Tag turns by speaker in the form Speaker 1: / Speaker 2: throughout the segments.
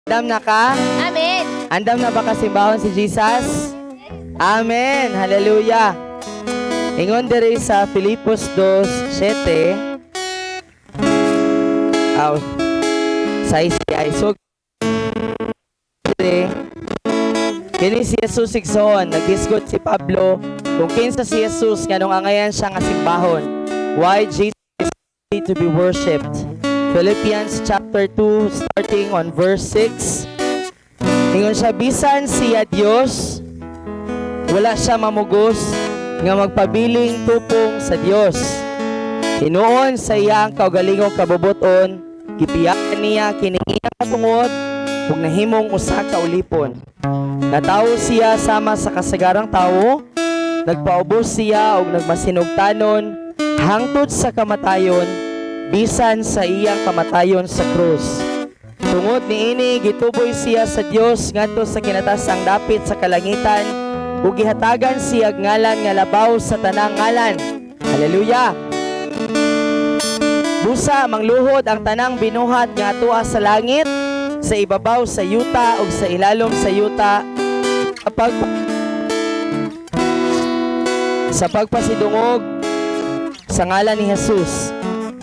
Speaker 1: Andam na ka?
Speaker 2: Amen.
Speaker 1: Andam na ba kasimbahon si Jesus? Amen. Hallelujah. Ingon diri sa Filipos 2:7. Aw. Sa ay so kini si Jesus igsoon, naghisgot si Pablo kung kinsa si Jesus nganong angayan siya nga simbahon. Why Jesus is to be worshipped. Philippians chapter 2 starting on verse 6. Ingon siya, bisan siya Dios, wala siya mamugos nga magpabiling tupong sa Dios. Hinuon sa iyang kaugalingong kabubuton, gipiyaan niya kini iyang katungod ug nahimong usa ka ulipon. Natawo siya sama sa kasagarang tawo, nagpaubos siya ug nagmasinugtanon hangtod sa kamatayon, bisan sa iyang kamatayon sa krus. Tungod niini gituboy siya sa Dios ngadto sa kinatasang dapit sa kalangitan ug gihatagan siya ngalan nga labaw sa tanang ngalan. Hallelujah. Busa mangluhod ang tanang binuhat nga atua sa langit, sa ibabaw sa yuta ug sa ilalom sa yuta, sa pagpasidungog sa ngalan ni Jesus.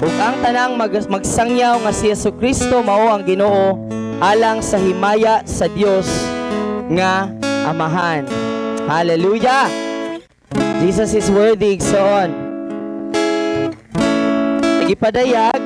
Speaker 1: Ug ang tanang magsangyaw nga si Jesucristo mao ang Ginoo alang sa himaya sa Dios nga Amahan. Hallelujah. Jesus is worthy. So on. Nagipadayag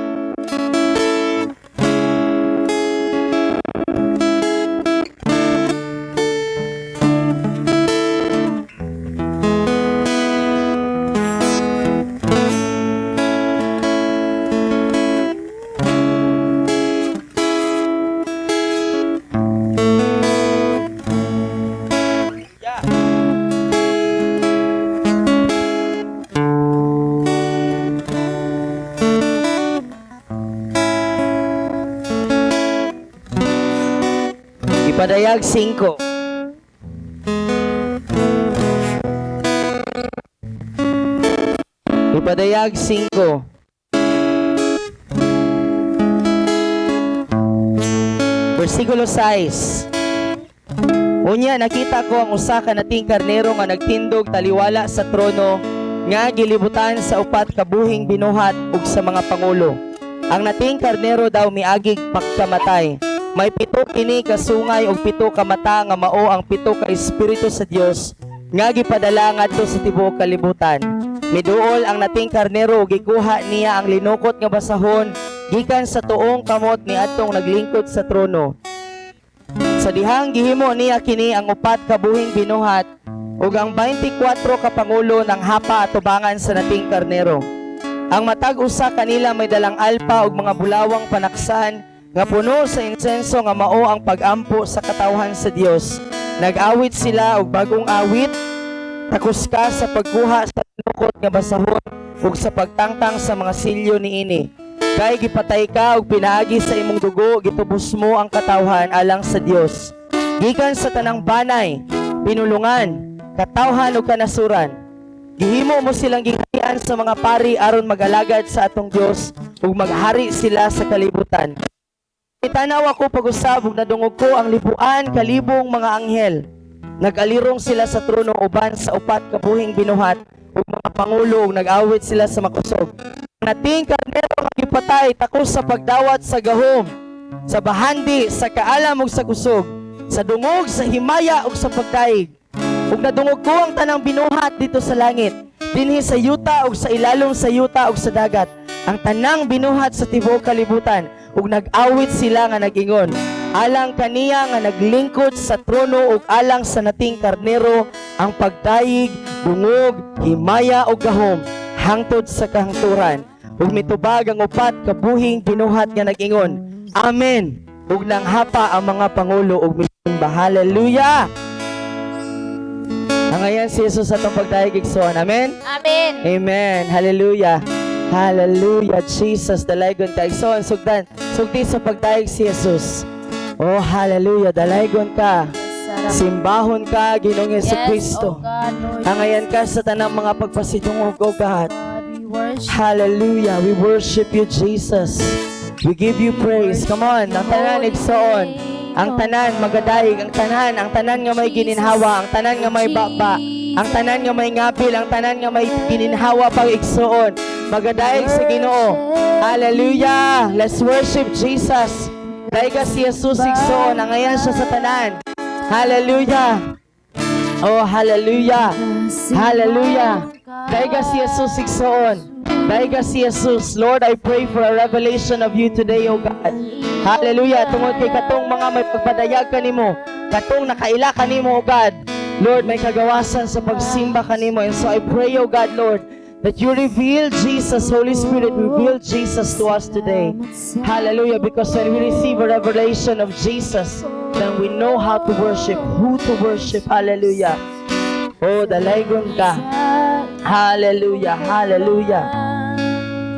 Speaker 1: Ipadayag 5. Ipadayag 5. Versikulo 6. Unya nakita ko ang usa ka nating karnero nga nagtindog taliwala sa trono nga gilibutan sa upat ka buhing binuhat ug sa mga pangulo. Ang nating karnero daw miagig pagkamatay. May 7 kini ka sungay ug 7 ka mata nga mao ang 7 ka espiritu sa Dios nga gipadala ngadto sa tibuok kalibutan. Miduol ang nating karnero ug gikuha niya ang linukot nga basahon gikan sa tuong kamot niadtong naglingkod sa trono. Sa dihang gihimo niya kini ang upat ka buhing binuhat ug ang 24 ka pangulo ng hapa atubangan sa nating karnero. Ang matag usa kanila may dalang alpa ug mga bulawang panaksan nga puno sa insenso nga mao ang pag-ampo sa katawhan sa Dios. Nag-awit sila og bagong awit, takos ka sa pagkuha sa tinukot nga basahon ug sa pagtangtang sa mga silyo niini. Kay gipatay ka ug pinaagi sa imong dugo, gitubos mo ang katawhan alang sa Dios. Gikan sa tanang banay, pinulungan, katawhan ug kanasuran. Gihimo mo silang gihayan sa mga pari aron mag-alagad sa atong Dios ug maghari sila sa kalibutan. Itanaw ako pag-usab ug nadungog ko ang libuan kalibong mga anghel. Nag-alirong sila sa trono uban sa upat ka buhing binuhat ug mga pangulo ug nag-awit sila sa makusog. Nating karnero nga gipatay takos sa pagdawat sa gahom, sa bahandi, sa kaalam ug sa kusog, sa dungog, sa himaya ug sa pagdaig. Ug nadungog ko ang tanang binuhat dito sa langit, dinhi sa yuta ug sa ilalom sa yuta ug sa dagat, ang tanang binuhat sa tibuok kalibutan. Ug nag-awit sila nga nag-ingon, alang kaniya nga naglingkod sa trono ug alang sa nating karnero ang pagdayig, dungog, himaya ug gahom hangtod sa kahangturan. Ug mitubag ang upat ka buhing binuhat nga nag-ingon, Amen. Ug nanghapa ang mga pangulo ug misimba. Hallelujah. Ngayon si Jesus atong pagdayig igsoon. Amen.
Speaker 2: Amen.
Speaker 1: Amen. Hallelujah. Hallelujah, Jesus, dalaygon ka. Igsoon, sugdan, sugdi sa pagdaig si Jesus. Oh, hallelujah, dalaygon ka. Simbahon ka, Ginoong Jesucristo. Angayan ka sa tanang mga pagpasidungog, O God. Hallelujah, we worship you, Jesus. We give you praise. Come on, ang tanan igsoon. ang tanan magadaig, ang tanan nga may gininhawa, ang tanan nga may baba, ang tanan nga may ngapil, ang tanan nga may gininhawa pag igsuon, magadaig sa Ginoo. Hallelujah! Let's worship Jesus. Daiga si Jesus igsuon, nangayan siya sa tanan. Hallelujah! Oh, hallelujah! Hallelujah! Daiga si Jesus igsuon. Daiga si Jesus. Lord, I pray for a revelation of you today, O God. Hallelujah! Tungod kay katong mga may pagpadayag kanimo, katong nakaila kanimo, O God. Lord, may kagawasan sa pagsimba kanimo. And so I pray, O God, Lord, that you reveal Jesus, Holy Spirit, reveal Jesus to us today. Hallelujah! Because when we receive a revelation of Jesus, then we know how to worship, who to worship. Hallelujah! Oh, dalaygon ka. Hallelujah! Hallelujah!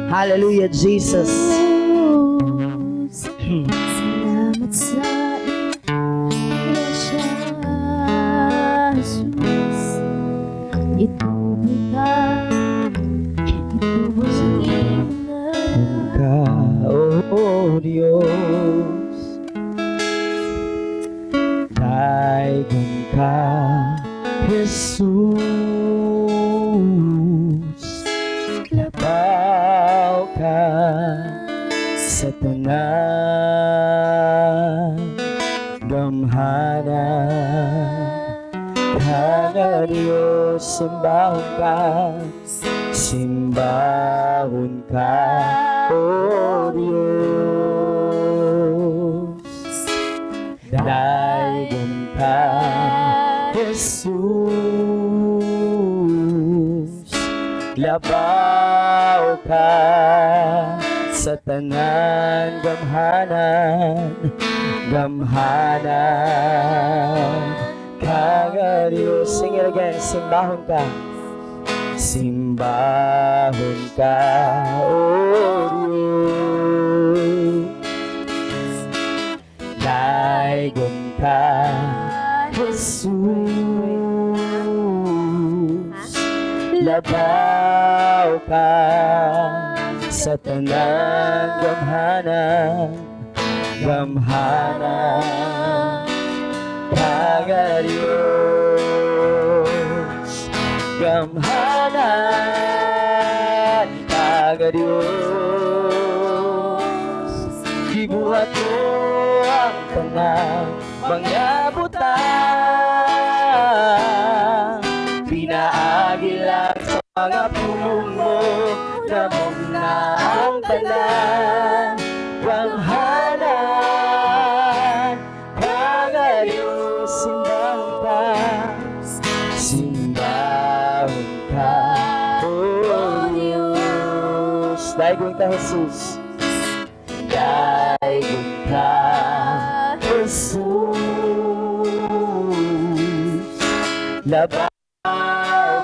Speaker 1: Hallelujah, Jesus.
Speaker 2: Salamat sa Iglesia, Jesus. Ituloy ka, ituloy
Speaker 1: Ka, oh Diyos, daigong ka, Jesus, labaw ka sa tanan, gamhana ka nga Diyos, simbahon ka, simbahon ka, oh Diyos, daigong ka, Jesus, labaw ka sa tanan, gamhanan, gamhanan ka nga Diyos. Sing it again. Simbahon ka, simbahon ka, oh Diyos, daigong ka, Jesus, labaw ka sa tanan, gamhanan, gamhanan ka nga Diyos, gamhanan ka nga Diyos, gibuhat mo ang tanan mga butang, pinaagi lang sa mga pulong mo, namong na ang tanan, gamhanan ka nga Diyos, simbahon ka, simbahon ka, oh Diyos, daigong ka Jesus, daigong ka Jesus, labaw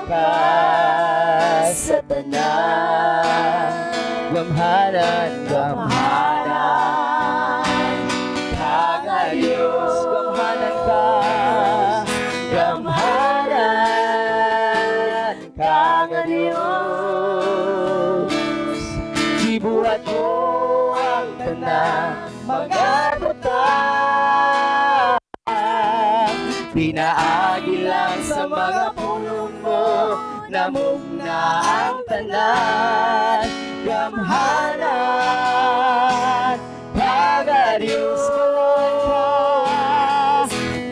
Speaker 1: ka sa tanan, gamhanan, gamhanan ka nga Diyos, gamhanan ka, gamhanan ka nga Diyos, gibuhat mo ang tanan, mga butang, pinaagi lang sa mga pulong mo, namong na ang tanan, gamhanan ka nga Diyos,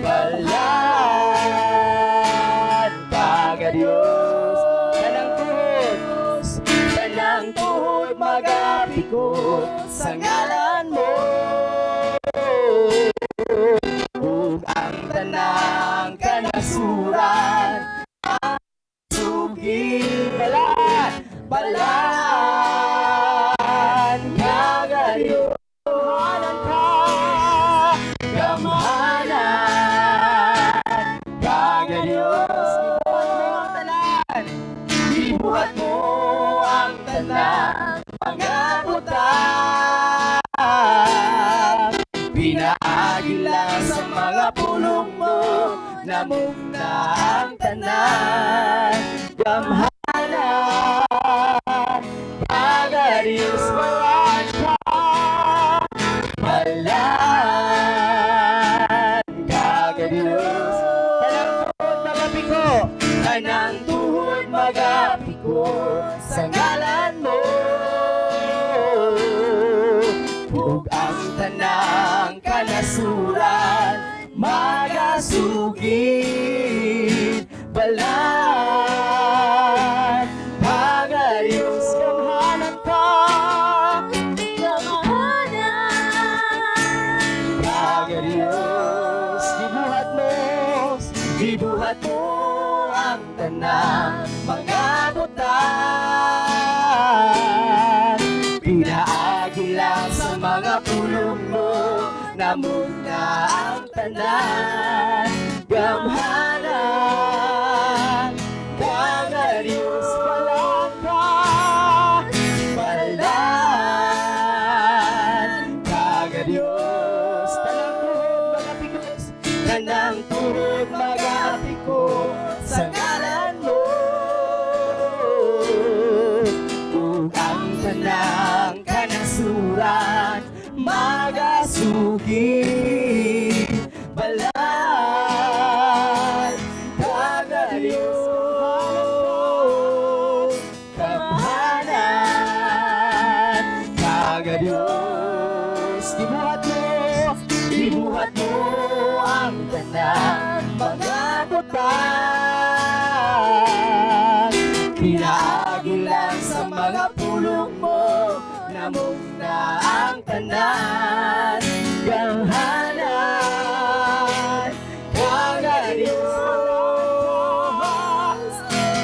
Speaker 1: balaan ka nga Diyos, tanang tuhod mag-apikot sa ngalan mo, ug ang tanang kanasuran, sugi balaan, balaan ka nga Diyos, gamhanan ka, gamhanan ka nga Diyos, ibuhat mo ang tanan, mga butang, pinaagi lang sa mga pulong mo, namong na ang tanan, gamhanan ka nga Diyos, balaan ka, balaan ng mga butang. Pinaagi lang sa mga pulong mo, namuna ang tanan. Gamhanan, kagalios palaka, balan, kagalios. Tanang tuhod mga pikos, sa ngalan mo. Ug ang tanang kanasuran, magasugi. Balan, kagalios, kamhanan, kagalios. Ibuhat mo ang tanang mga butang. Pinaagi lang sa mga pulong mo, namuna ang tanan. Gamhanan, kagalios,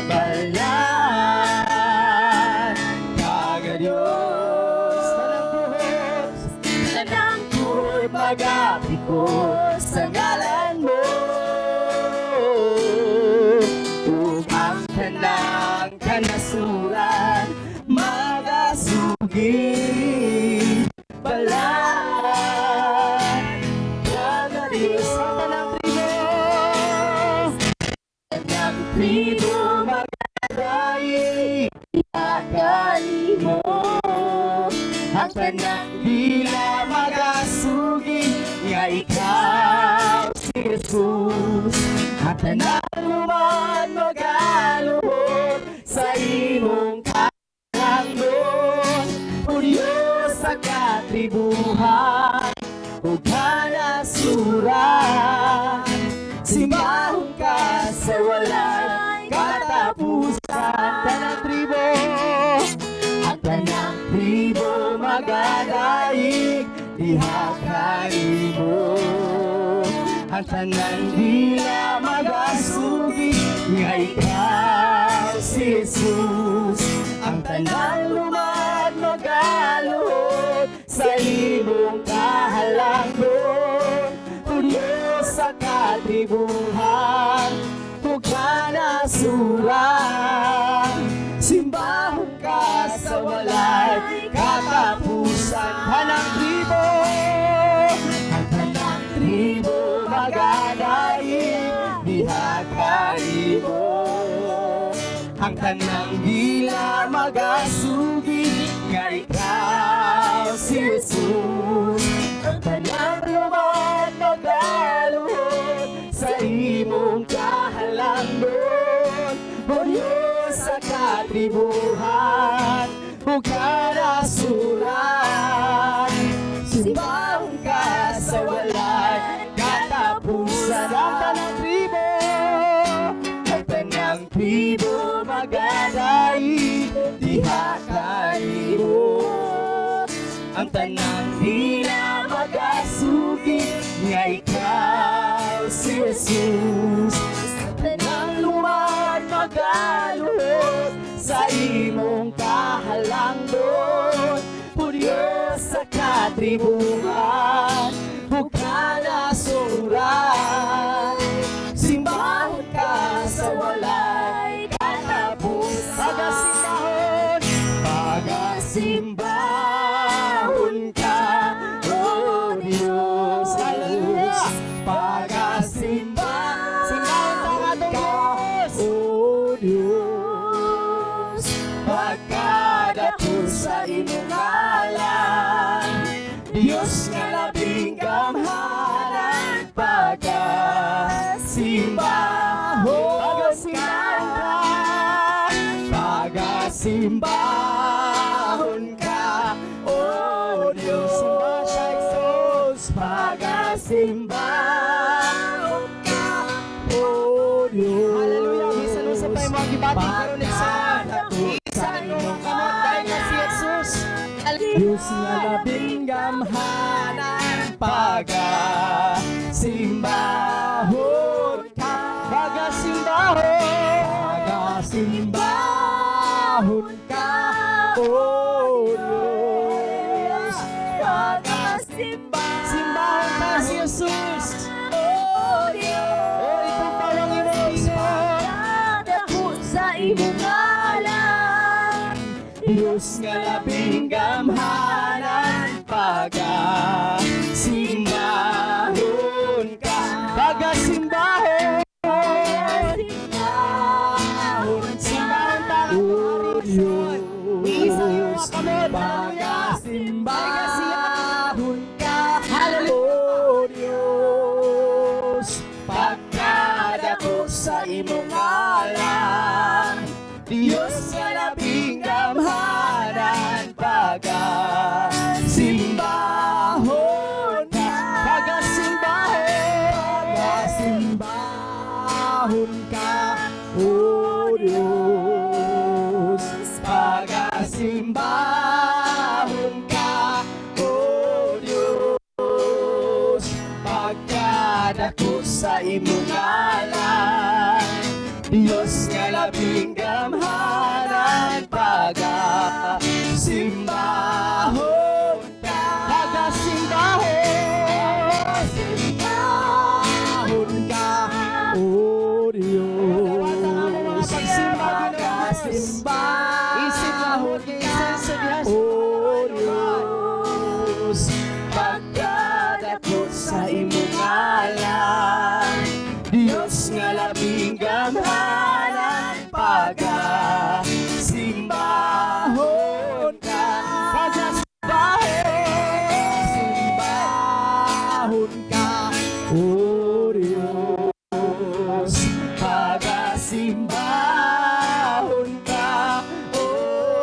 Speaker 1: balan, kagalios. Tanang tuhod magapikos, sa ngalan mo. Ug ang tanang kanasuran, magasugi. Balan, kagalios. Tanang tribo, magadaig, akali mo. Ang tanang dila magasugi, nga ikaw si Jesus. Ang tanang luman magaluhod, sa imong kalangdon. O Diyos sa katribuhan, o kanasuran. Simbahon ka sa walay katapusan. Tanang tribo, ang tanang tribo magadaig, diha kanimo. Ang tanang dila magasugi, nga ikaw si Jesus. Ang tanang lumad magaluhod, sa imong kahalangdon. O Diyos sa katribuhan, ug kanasuran. Simbahon ka sa walay katapusan. Tanang tribo, ang tanang tribo magadaig, diha kanimo. Ang tanang dila magasugi, nga ikaw si Jesus. Ang tanang lumad magaluhod, sa imong kahalangdon. O Diyos sa katribuhan, ug kanasuran. Simbahon ka sa walay katapusan. Ang tanang tribo, ang tanang tribo magadaig, diha kanimo. Ang tanang dila magasugi, nga ikaw si Jesus. Ang tanang lumad magaluhod, sa imong kahalangdon. O Diyos sa katribuhan, ug kanasuran. Simbahon ka sa walay katapusan. Pagasimbahon ka, O Diyos. Hallelujah. Pagasimbahon ka, O Diyos. Pagkadapos sa imong ngalan, Diyos nga labing gamhanan. Pagasimbahon ka, pagasimbahon ka, O Diyos. Pagasimbahon ka, O Diyos. Hallelujah. Bisan mo sa tayo mga gibati karon sa bisan mo kamatay nga si Jesus. Diyos nga labing gamhanan. Pagasimbahon ka, pagasimbahon Simbahon ka si Jesus.
Speaker 2: Oh Diyos,
Speaker 1: Oh, ikaw pa ang inuusingan.
Speaker 2: pagkadako sa imong ngalan.
Speaker 1: Diyos nga labing gamhanan, pagasimbahon ka. Pagasimbahon. Simbahon ta ang
Speaker 3: Oh Diyos,
Speaker 1: Iisa yung mga kamot. Hallelujah.
Speaker 3: pagasimbahon ka.
Speaker 1: Hallelujah.
Speaker 3: Oh Diyos,
Speaker 1: Pagkadako sa imong ngalan, Diyos nga labing gamhanan, pagasimbahon ka. Pagasimbahon.
Speaker 3: pagasimbahon ka. Oh Diyos,
Speaker 1: Pagasimbahon ka, O Diyos, pagkadako sa imong ngalan, Diyos nga labing gamhanan, pagasimbahon ka. Pagasimbahon.
Speaker 3: simbahon ka. Oh Diyos,
Speaker 1: Isimbahon ka sa Diyos.
Speaker 3: Oh Diyos,
Speaker 1: Pagkadako sa imong ngalan, Diyos nga labing gamhanan, pagasimbahon ka.
Speaker 3: simbahon ka. Oh Diyos,
Speaker 1: Pagasimbahon ka, O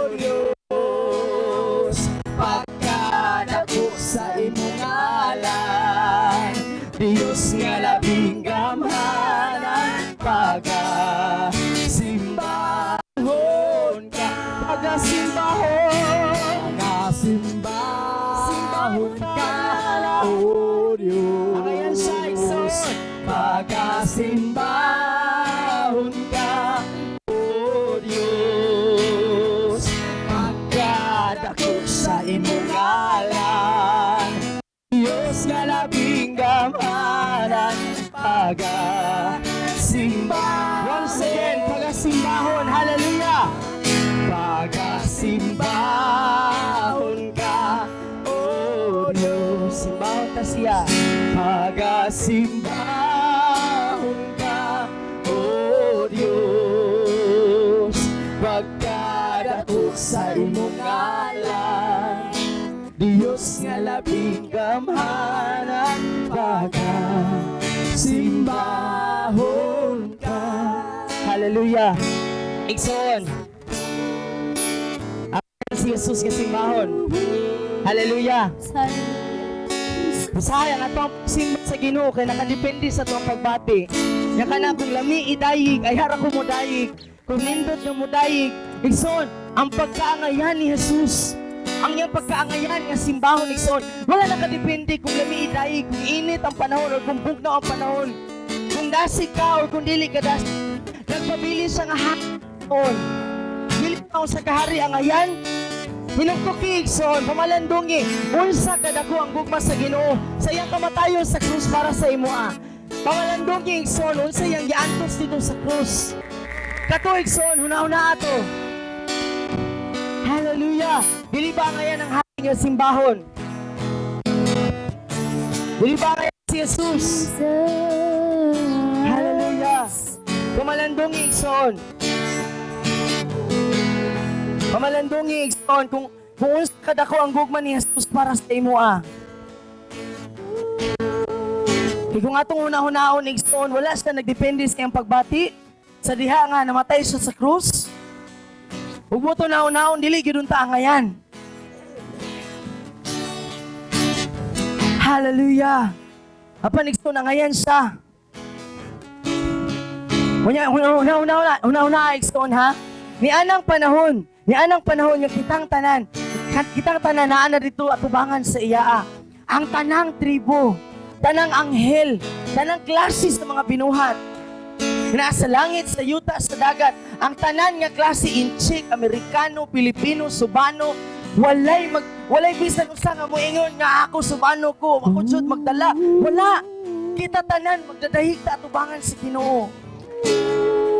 Speaker 1: Diyos, pagkadako sa imong ngalan, Diyos nga labing gamhanan, pagasimbahon ka. Pagasimbahon.
Speaker 3: pagasimbahon ka. Oh
Speaker 1: Ang ayan
Speaker 3: Diyos,
Speaker 1: siya, Isos. Pagasimbahon ka, O Diyos, pagkadako sa imong ngalan, Diyos nga labing gamhanan, pagasimbahon. Once again, pagasimbahon, hallelujah. Pagasimbahon ka, O Diyos, simbahon ta siya. Pagasimbahon ka, O Diyos, pagkadako sa imong ngalan, Diyos nga labing gamhanan, pagasimbahon ka. Hallelujah. Igsoon. Si Jesus nga simbahon. Hallelujah. Bisaya nga itong simba sa Ginoo kay nakadepende sa itong pagbati. Nga ka na kung lami idayig, ay hara ko mo dayig. Kung nindot na mo dayig, igsoon, ang pagkaangayan ni Jesus, ang iyang pagkaangayan nga simbahon, igsoon, wala nakadepende kung lami idayig, kung init ang panahon o kung bugnaw ang panahon. Kung dasig ka o kung dili ka dasig, nagpabili siya nga hapon. Dili ka sa kahari ang ayan, hinagtukig son, pamalandungi, unsa kadako ang gugma sa Ginoo, sa iyang kamatayon sa krus para sa imoa. Pamalandungi son, unsa iyang giantos dito sa krus. Katuig son, huna-huna ato. Hallelujah. Dili ba ngayon ang hari nga simbahon? Dili ba ngayon si Jesus? Hallelujah. Pamalandungi son. Pamalandungi igsoon kung unsa kadako ang gugma ni Jesus para sa imoa. Kung atong una-hunaon igsoon, wala siya nagdepende sa iyang pagbati sa diha nga namatay siya sa krus. Ug mo to naon-naon dili gyud unta angayan. Hallelujah. Apan igsoon angayan siya. Una igsoon ha. Ni anang panahon yung kitang tanan naa na dito atubangan sa iyaa. Ang tanang tribo, tanang anghel, tanang klase sa mga binuhat. Nasa langit, sa yuta, sa dagat, ang tanan nga klase Inchik, Amerikano, Pilipino, Subano, Walay bisan usa nga moingon nga ako sumano ko, ako jud magdala. Wala. Kita tanan magdadahig ta atubangan si Ginoo.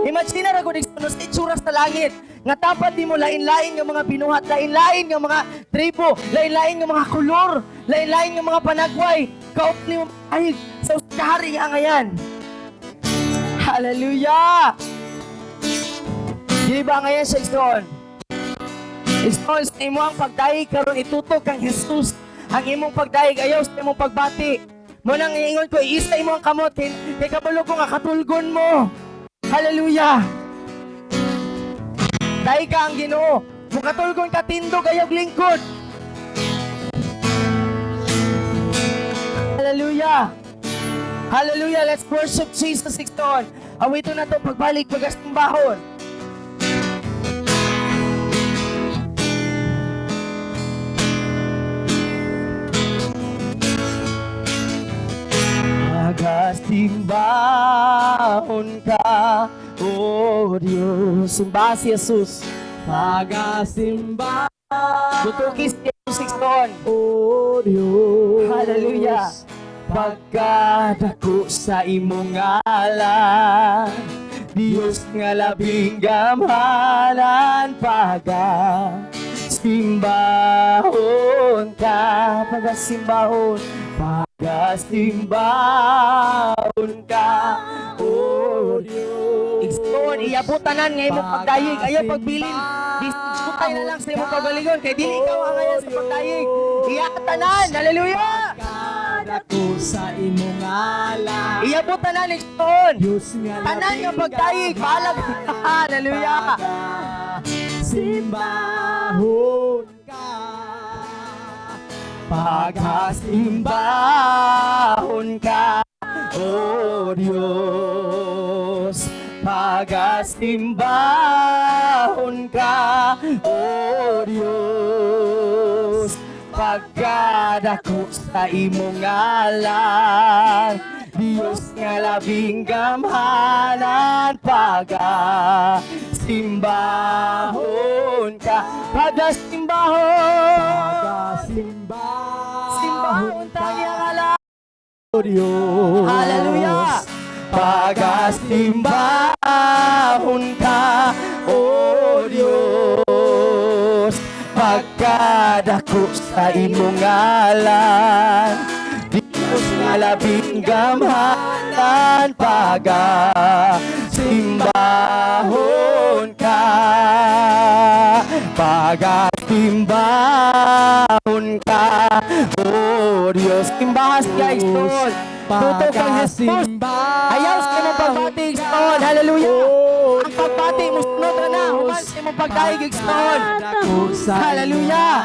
Speaker 1: Imagine ra gud sa itsura sa langit. Nga tapat di mo lain-lain nga mga binuhat, lain-lain nga mga tribo, lain-lain nga mga kulor, lain-lain nga mga panagway. Kaot ni mo ay sa kahari nga ngayan. Hallelujah! Di ba ngayon sa Igsoon? Igsoon sa imo ang pagdaig karon itutok kang Jesus. Ang imong pagdaig ayaw sa imong pagbati. Mo nang iingon ko, iisa imo ang kamot kay kabalo ko nga katulgon mo. Hallelujah! Daig ka ang Ginoo. Kung katulgon ka tindog ayaw lingkod. Hallelujah! Hallelujah! Let's worship Jesus Igsoon. Awito na to pagbalik pagasimbahon. Pagasimbahon ka, O Diyos. Simba si Jesus.
Speaker 3: Pagasimba,
Speaker 1: Tutukis si Jesus Igsoon.
Speaker 3: O Diyos.
Speaker 1: Hallelujah. Pagkadako sa imong ngalan, Diyos nga labing gamhanan, pagasimbahon ka, pagasimbahon, pagasimbahon ka, O Diyos. Igsoon, iyabutanan nga imong pagdayig, ayaw pagbilin, diskutay na lang sa imong pagaligon, kay dili ikaw ang ngayon sa pagdayig, iyatanan, hallelujah!
Speaker 3: Dako sa imong ngalan,
Speaker 1: Iyabutanan, Igsoon,
Speaker 3: Diyos nga
Speaker 1: tanan nga pagdayig, balag, hallelujah!
Speaker 3: Simbahon ka,
Speaker 1: Pagasimbahon ka, O Diyos. Pagasimbahon ka, O Diyos. Pagkadako sa imong ngalan, Diyos nga labing gamhanan, pagasimbahon ka, pagasimbahon. Simbahon tayo ngalan.
Speaker 3: O Diyos.
Speaker 1: Hallelujah! Pagasimbahon ka, O Diyos. Pagkadako sa imong ngalan, Diyos nga labing gamhanan, pagasimbahon ka. Pagasimbahon ka, O Diyos. Simbahas ka, Igsoon. Tutok kang Jesus. Ayaw sa imong pagbati, Igsoon. Hallelujah. Ang pagbati mo sunod na human sa imong pagdaig, Igsoon. Hallelujah.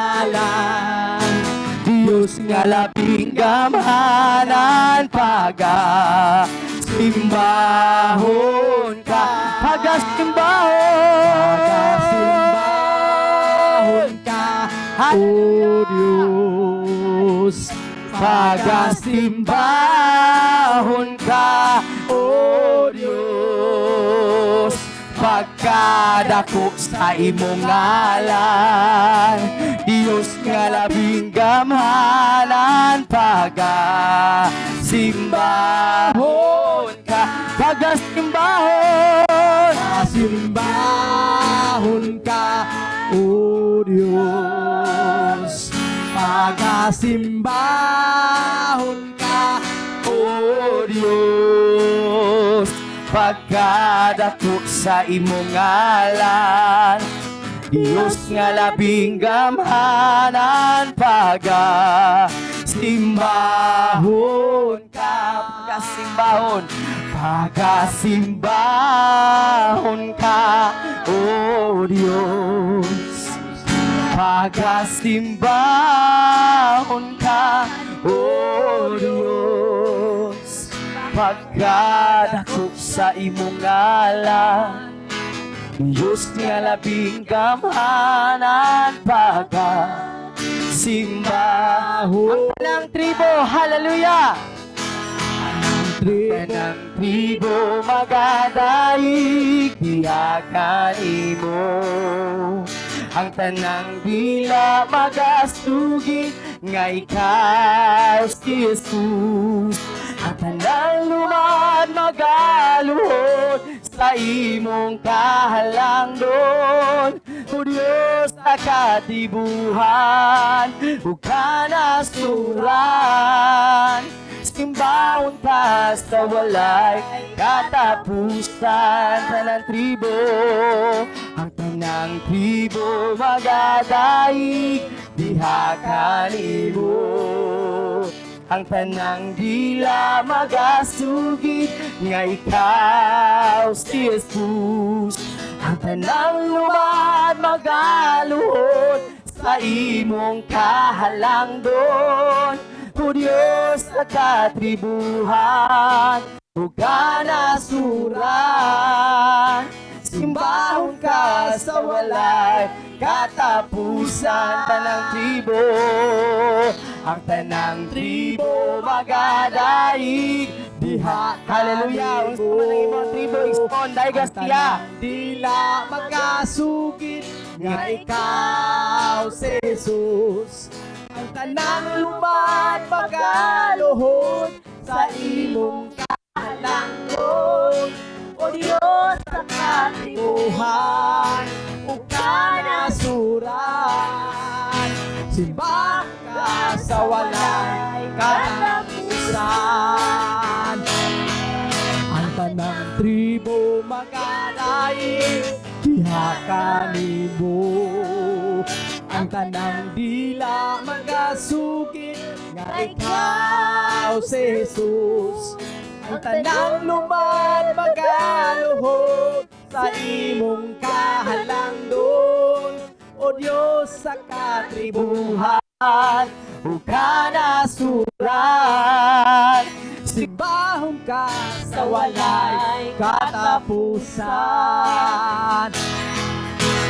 Speaker 1: Diyos nga labing gamhanan, pagasimbahon ka, pagasimbahon ka,
Speaker 3: O Diyos.
Speaker 1: pagasimbahon ka, O Diyos. Pagkadako sa imong ngalan, Diyos nga labing gamhanan, pagasimbahon ka, pagasimbahon.
Speaker 3: Pagasimbahon ka, O Diyos. Pagasimbahon ka,
Speaker 1: O Diyos. Pagkadako sa imong ngalan, Diyos nga labing gamhanan, pagasimbahon ka, pagasimbahon, pagasimbahon ka, O Diyos. Pagasimbahon ka, O Diyos. Pagkadako sa imong ngalan, Diyos nga labing gamhanan, pagasimbahon. Ang tanang tribo, hallelujah! Tanang tribo magadaig, diyakan imo. ang tanang dila magasugid nga ikaw si Jesus. Ang tanang lumad magaluhod sa imong kahalangdon. O Diyos sa katibuhan, ug kanasuran. Simbahon ka sa walay katapusan. Tanang tribo, ang tanang tribo magadaig diha kanimo. Ang tanang dila magasugid nga ikaw si Jesus. Ang tanang lumad magaluhod sa imong kahalangdon. O Diyos sa katribuhan, ug kanasuran. Simbahon ka sa walay katapusan. Tanang tribo, ang tanang tribo magadaig diha. Hallelujah. Unsa man ang imong tribo expon dai gastiya.
Speaker 3: Dila magasugid nga ikaw si Jesus. Ang tanang lumad magaluhod sa imong kahalangdon.
Speaker 2: O Diyos sa katibuhan,
Speaker 3: Buhan ug kanasuran. Simbang ka sa walay katapusan. Ang tanang tribo magadaig diha kanimo. Ang tanang dila magasugid nga ikaw si Jesus. Ang tanang lumad magaluhod sa imong kahalangdon. O Diyos sa katribuhan, ug kanasuran. Sigbahon ka sa walay katapusan.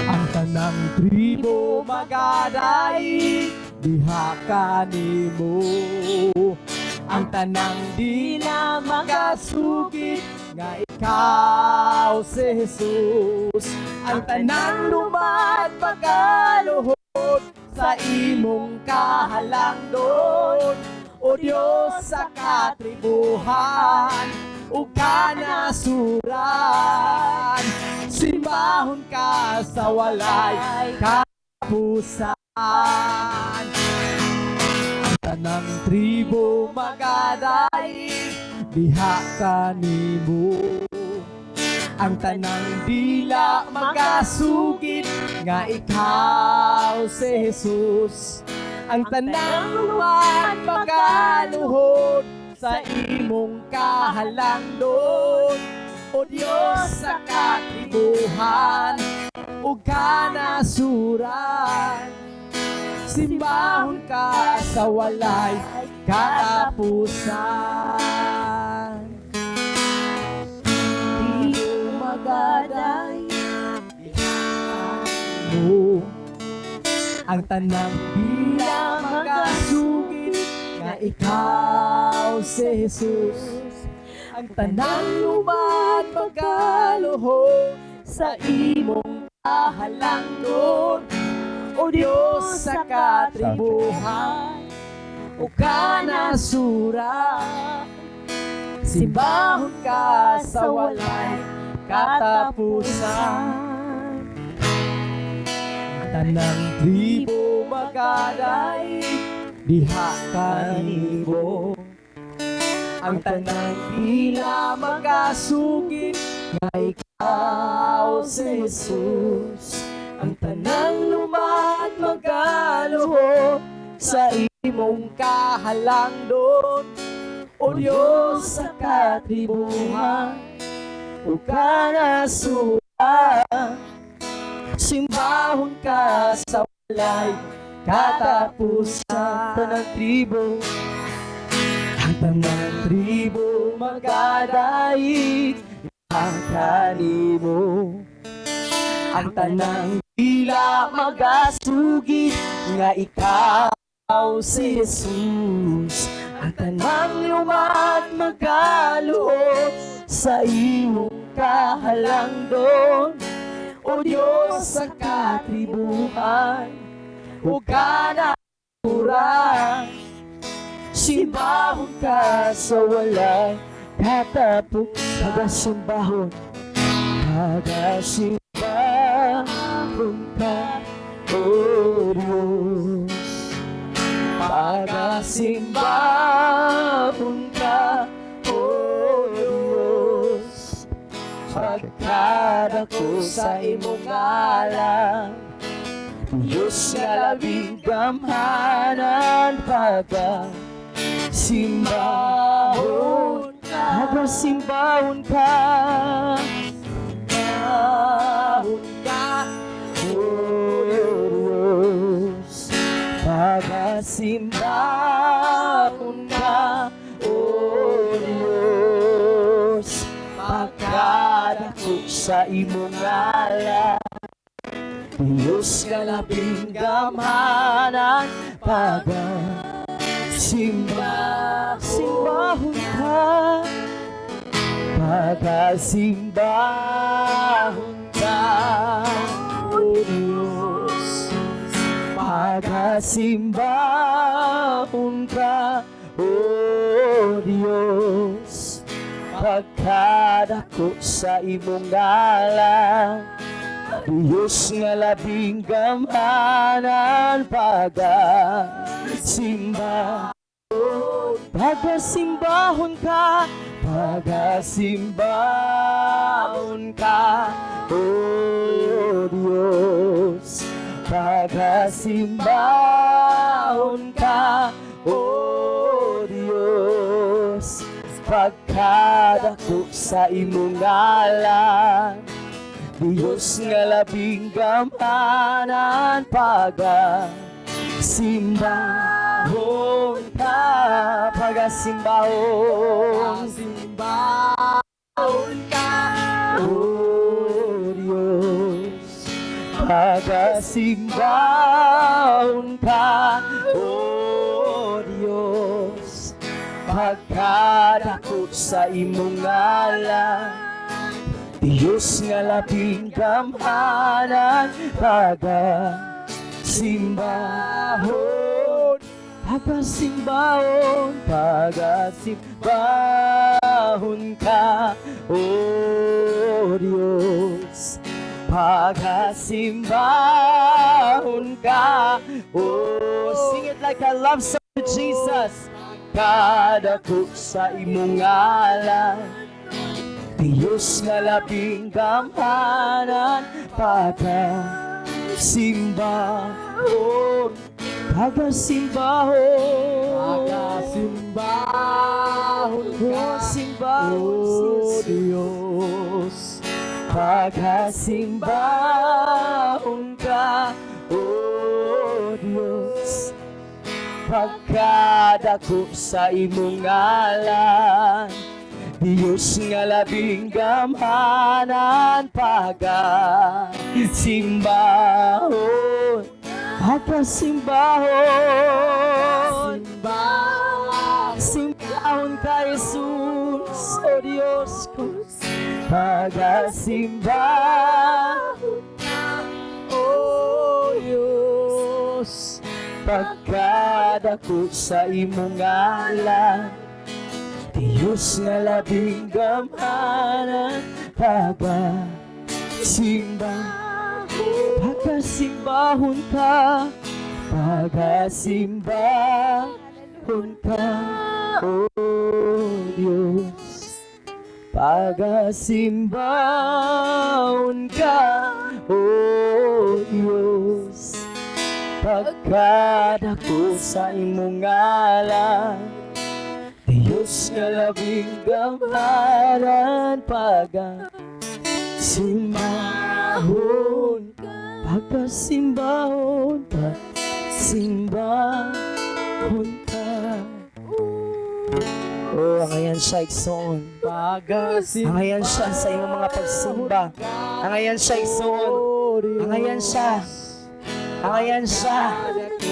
Speaker 3: Ang tanang tribo magadaig diha kanimo. Ang tanang dila magasugid nga ikaw si Jesus. Ang tanang lumad magaluhod sa imong kahalangdon. O Diyos sa katribuhan, ug kanasuran. Simbahon ka sa walay katapusan. Ang tanang tribo magadaig diha kanimo. Ang tanang dila magasugid nga ikaw si Jesus. Ang tanang lumad magaluhod sa imong kahalangdon. O Diyos sa katribuhan, ug kanasuran. Simbahon ka sa walay katapusan. Di magaday mo ang tanang dila magasugid nga ikaw si Jesus. Ang tanang lumad magaluhod sa imong kahalangdon. O Diyos sa katribuhan, o kanasuran. Simbahon ka sa walay katapusan. Tanang tribo magadaig diha kanimo. Ang tanang dila magasugid nga ikaw si Jesus. Ang tanang lumad magaluhod sa imong kahalangdon. O Diyos sa katribuhan, o kanasuran. Simbahon ka sa walay katapusan. Tanang tribo, ang tanang tribo magadaig ang kanimo. Ang tanang dila magasugid nga ikaw si Jesus. Ang tanang lumad magaluhod sa imong kahalangdon. O Diyos sa katribuhan, huwag ka na kurang. Simbahon ka sa walang tatapos. Pagasimbahon, pagasimbahon ka, O Diyos. Pagasimbahon ka, O Diyos. Pagkadako sa imong ngalan, Diyos nga labing gamhanan. Pagasimbahon ka, pagasimbahon ka, simbahon ka, O Diyos. Pagasimbahon ka, O Diyos. Pagkadako sa imong ngalan, Diyos nga labing gamhanan. Pagasimbahon ka, pagasimbahon ka, O Diyos. Pagasimbahon ka, O Diyos. Pagkadako sa imong ngalan, Diyos nga labing gamhanan. Pagasimbahon ka, pagasimbahon ka, O Diyos. Pagasimbahon ka, O Diyos. Pagkadako sa imong ngalan, Diyos nga labing gamhanan. Pagasimbahon ka, pagasimbahon, pagasimbahon ka, O Diyos. Pagasimbahon ka, O Diyos. Pagkadako sa imong ngalan, Diyos nga labing gamhanan. Pagasimbahon, pagasimbahon, pagasimbahon ka, O Diyos. Pagasimbahon ka, sing it like a love song to Jesus. Kadako sa imong ngalan, Diyos nga labing gamhanan. Pagasimbahon, pagasimbahon, pagasimbahon ka, O Diyos. Pagasimbahon ka, O Diyos. Pagkadako sa imong ngalan, Diyos nga labing gamhanan. Pagasimbahon, pagasimbahon, simbahon ka, Jesus, O Diyos ko. Pagasimbahon ka, O Diyos. Pagkadako sa imong ngalan, Diyos nga labing gamhanan. Pagasimbahon ka, pagasimbahon ka, O Diyos. Pagasimbahon ka, O Diyos. Pagkadako sa imong ngalan, Diyos nga labing gamhanan. Pagasimbahon, pagasimbahon, pagasimbahon ka. Oh, ang ayan siya igsoon. Ang ayan siya sa iyong mga pagsimba. Ang ayan siya igsoon. Ang ayan siya. Ang ayan siya.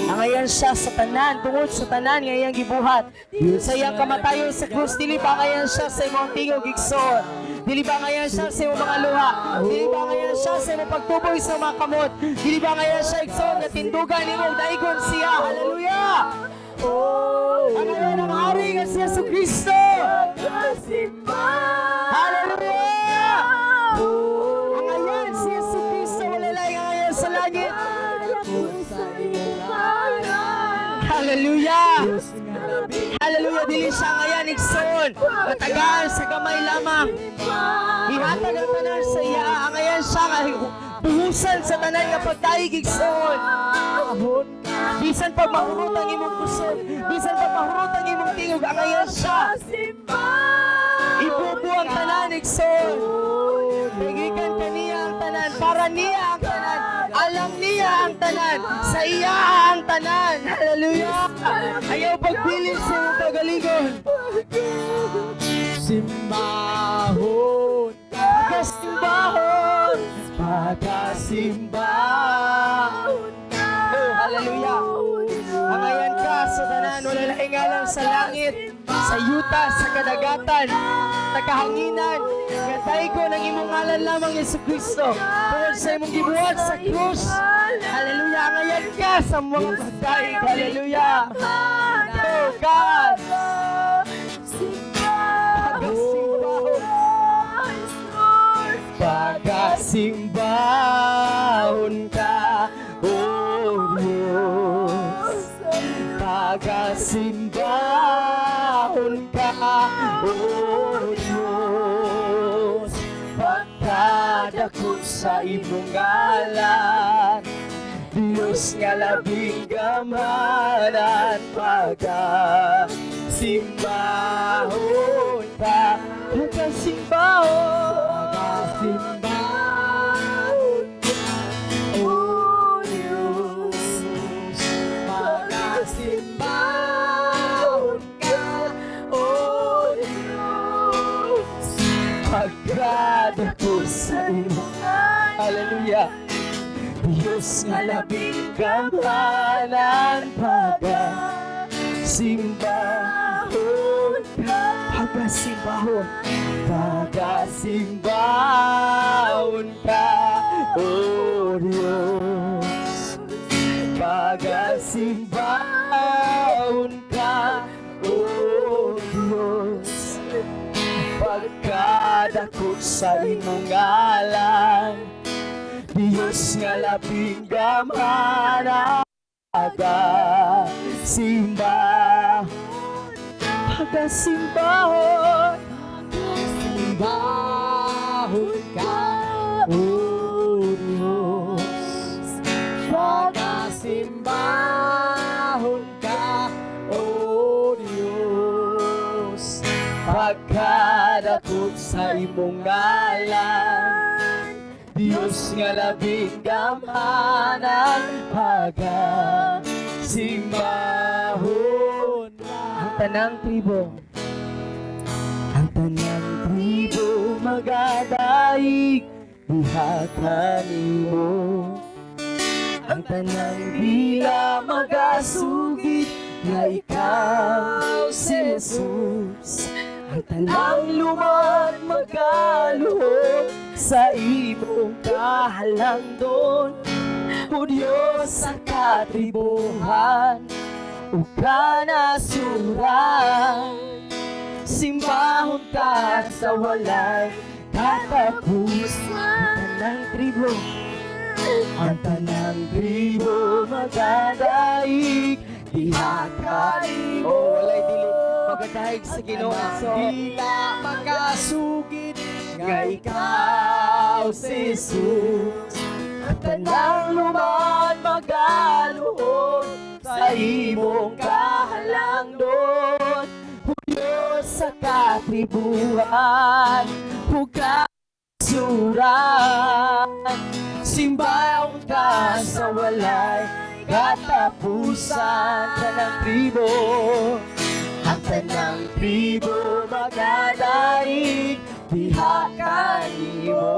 Speaker 1: Angayan siya sa tanan, tungod sa tanan nga iyang gibuhat. Sa iyang kamatayon sa krus, dili ba ngayon siya sa imong tingog igsoon. Dili ba ngayon siya sa imong mga luha. Dili ba ngayon siya sa imong pagtuboy sa mga kamot. Dili ba ngayon siya igsoon nga tindugan nimo daigon siya. Hallelujah! Angayan ang hari nga si Yesu Kristo. Hallelujah! Angayan si Yesu Kristo, wala lang angayan sa langit. Hallelujah! Hallelujah! Dili siya ngayon igsoon. Matagal sa gamay lamang. Ihatag ang tanan sa iya. Angayan siya nga buhusan sa tanan nga pagdaig igsoon. Bisan pag mahurot ang imong kusog, bisan pag mahurot ang imong tingog, angayan siya. Ibubu ang tanan igsoon. Pagikan ka niya ang tanan, para niya ang tanan. Alam niya ang tanan, sa iya ang tanan. Hallelujah! Ayaw pagpilit sa iyong pagalingon.
Speaker 3: Simbahon,
Speaker 1: Pagkasimbahon.
Speaker 3: pagkasimbahon.
Speaker 1: Oh, hallelujah! Angayan ka sa tanan, wala na ingalang sa langit, sa yuta, sa kadagatan, sa kahanginan. Gatay ko ng imong ngalan lamang Yesu Kristo. Tungod sa imong gibuhat sa krus. Hallelujah! Angayan ka sa mga pagdaig. Hallelujah! Oh God! Pagkasimbahon ka, O Diyos. Pagkasimbahon ka, O Diyos. Pagkadakot sa imong ngalan, Diyos nga labing gamanan. Pagkasimbahon ka, pagkasimbahon. Pagkasimbahon ka, O Diyos. Pagkasimbahon ka, O Diyos. Pagkadako sa imong hallelujah. Diyos nga labing gamanan. Pagkasimbahon ka, pagkasimbahon. Pagkasimbahon ka, O Diyos. Pagkasimbahon ka, O Diyos. Pagkadakot sa imong ngalan, Diyos nga labing gamanan. Pagkasimbahon, pagkasimbahon. Pagkasimbahon ka, O Diyos. Pagkasimbahon ka, O Diyos. Pagkadakot sa imong ngalan, Diyos nga labing gamanan. Pagkasimbahon ang tanang tribo. Ang tanang tribo magadaig diha kanimo. Ang tanang dila magasugid nga ikaw si Jesus. Ang tanang lumad magaluhod sa imong kahalangdon. O Diyos sa katribuhan o kanasuran, simbahon ka sa walay katapusan. Ang tanang tribo magadaig diha kanimo. Oh, walay dili magadaig sa Ginoo. Dila makasugid nga ikaw si Jesus. Ang tanang lumad magaluhod sa imong kahalangdon. O Diyos sa katribuhan o kasuran, simbahon ka sa walay katapusan. Tanang tribo, ang tanang tribo magadaig diha kanimo.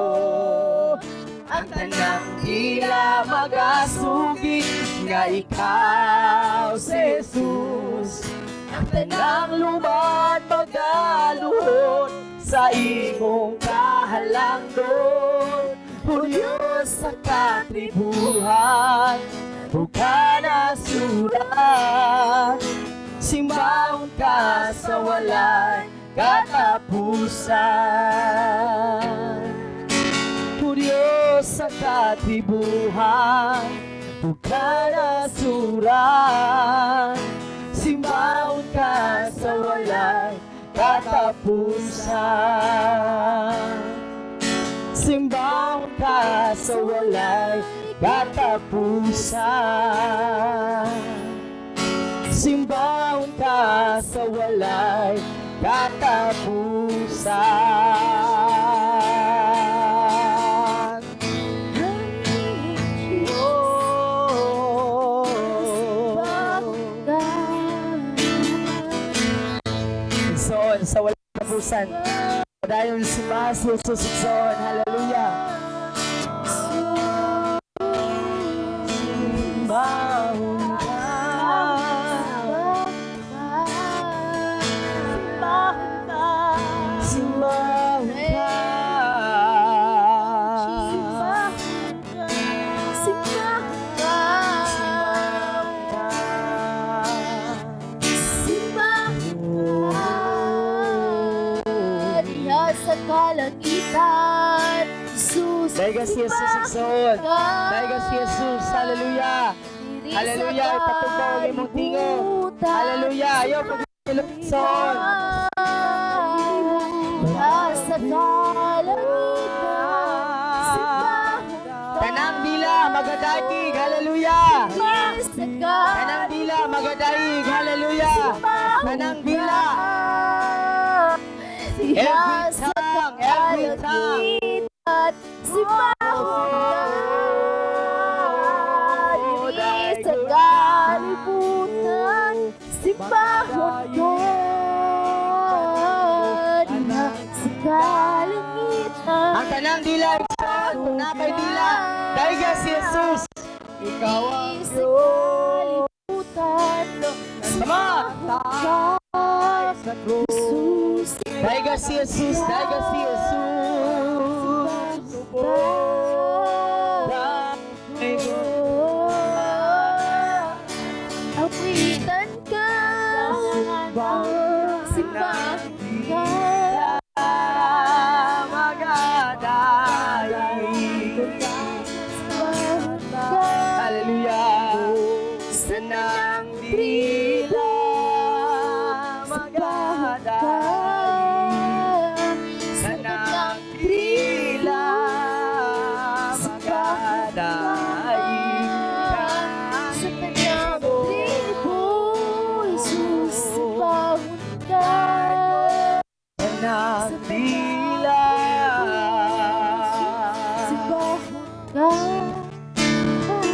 Speaker 1: Ang tanang dila magasugid nga ikaw si Jesus, ang tanang lumad magaluhod sa imong kahalangdon. O Diyos sa katribuhan, bukan asuran, simbahon ka sa walay katapusan. O Diyos sa katribuhan, bukan asuran, simbahon ka sa walay katapusan. Simbahon ka sa walay katapusan. Simbahon ka sa walay katapusan. Igsoon sa walang katapusan. Padayon si Mas Jesus Igsoon. Hallelujah. Simbahon simbahon
Speaker 2: sa kalangitan, Jesus.
Speaker 1: Dahil si Jesus Igsoon. Dahil si Jesus. Hallelujah. Hallelujah. Ipatugbaw ang imong tingog. Hallelujah. Ayaw pag-ilog Igsoon.
Speaker 2: Sa kalangitan,
Speaker 1: Tanang dila magadaig. Hallelujah. Tanang dila magadaig. Hallelujah. Tanang dila. Every tongue, every tongue.
Speaker 2: Simbahon ka sa kalibutan, simbahon ka sa kalangitan.
Speaker 1: Ang tanang dila, Igsoon. Kung nakay dila, dahil si Jesus. Ikaw ang
Speaker 2: Sa kalibutan,
Speaker 1: Sama!
Speaker 2: sa Jesus.
Speaker 1: Dahil si Jesus. Dahil si Jesus.
Speaker 2: Awitan ka, simbahon ka.
Speaker 1: Hallelujah. Sanang dila magadaig. Sanang dila magadaig.
Speaker 2: Sa tanang tribo, Jesus, simbahon ka.
Speaker 1: Sanang dila.
Speaker 2: Simbahon ka.
Speaker 1: O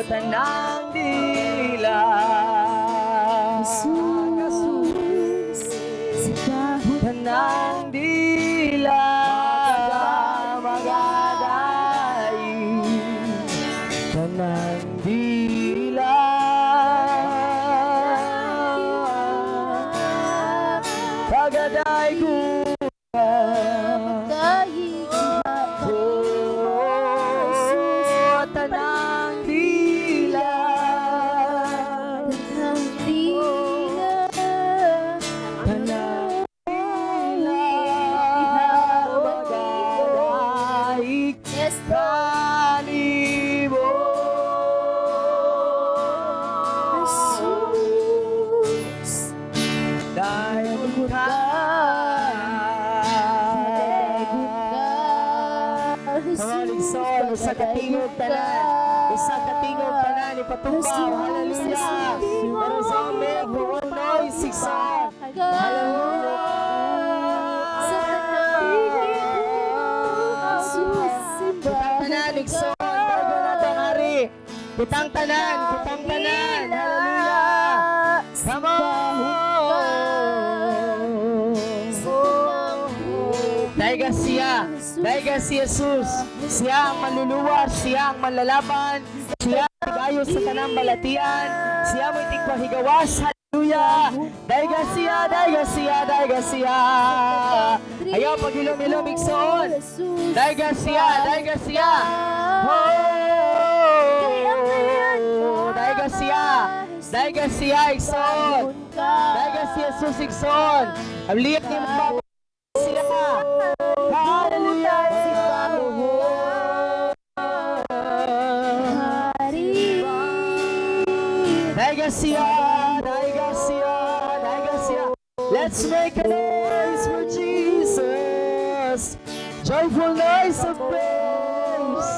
Speaker 1: tanang dila.
Speaker 2: Jesus, simbahon
Speaker 1: Tanang dila magadaig. Tanang dila magadaig ka. Oh, tanang dila. Tanang dila magadaig.
Speaker 2: Yes,
Speaker 1: Kalibo.
Speaker 2: Jesus.
Speaker 1: Dahil ka. Mga ligsol, sa katingog tanan. Isa katingog tanan, ipatupaw. Hallelujah. Pero sa amin, buunoy, sikson. Hallelujah. Kitang tanan, ligsol. Bago natin hari. Kitang tanan, kitang tanan. Hallelujah. Come on. Dahil siya, dahil si Jesus, siya ang manluluwas, siya ang manlalaban, siya ang maayo sa tanang balatian. Siya mo'y tigpahigawas. Hallelujah! Daiga siya, daiga siya, daiga siya. Ayaw paghilom-hilom igsoon. Daiga siya, daiga siya. Oh! Daiga siya. Daiga siya igsoon. Daiga siya susigsoon. Abliyak ni mga siya. Hallelujah! Daiga siya, daiga siya, daiga siya. Let's make a noise for Jesus. Joyful noise of praise.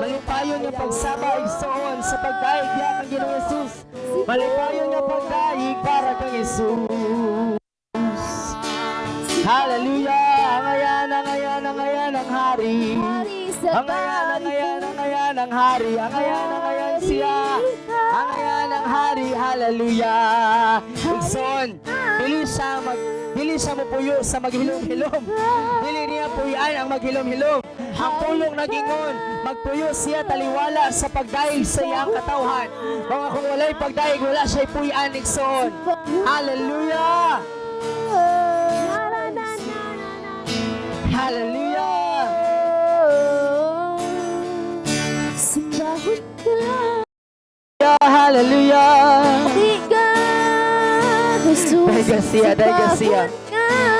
Speaker 1: Malipayon nga pagsaba igsoon sa pagdaig niya kang Ginoong Jesus. Malipayon nga pagdaig para kang Jesus. Hallelujah! Ang ayan, ang ayan, ang ayan, ang hari. Ang ayan, ang ayan, ang ayan, ang hari. Ang ayan, ang ayan siya. Ang ayan, ang hari. Hallelujah! Igsoon, dili siya mapuyo sa maghilom-hilom. Dili niya puyan ang maghilom-hilom. Ang pulong nagingon, magpuyo siya taliwala sa pagdaig sa iyang katawhan. Mga kung wala'y pagdaig, wala siya'y puyan, igsoon. Hallelujah! Hallelujah!
Speaker 2: Simbahon ka,
Speaker 1: Hallelujah!
Speaker 2: Diga, Jesus.
Speaker 1: Daiga siya, daiga siya.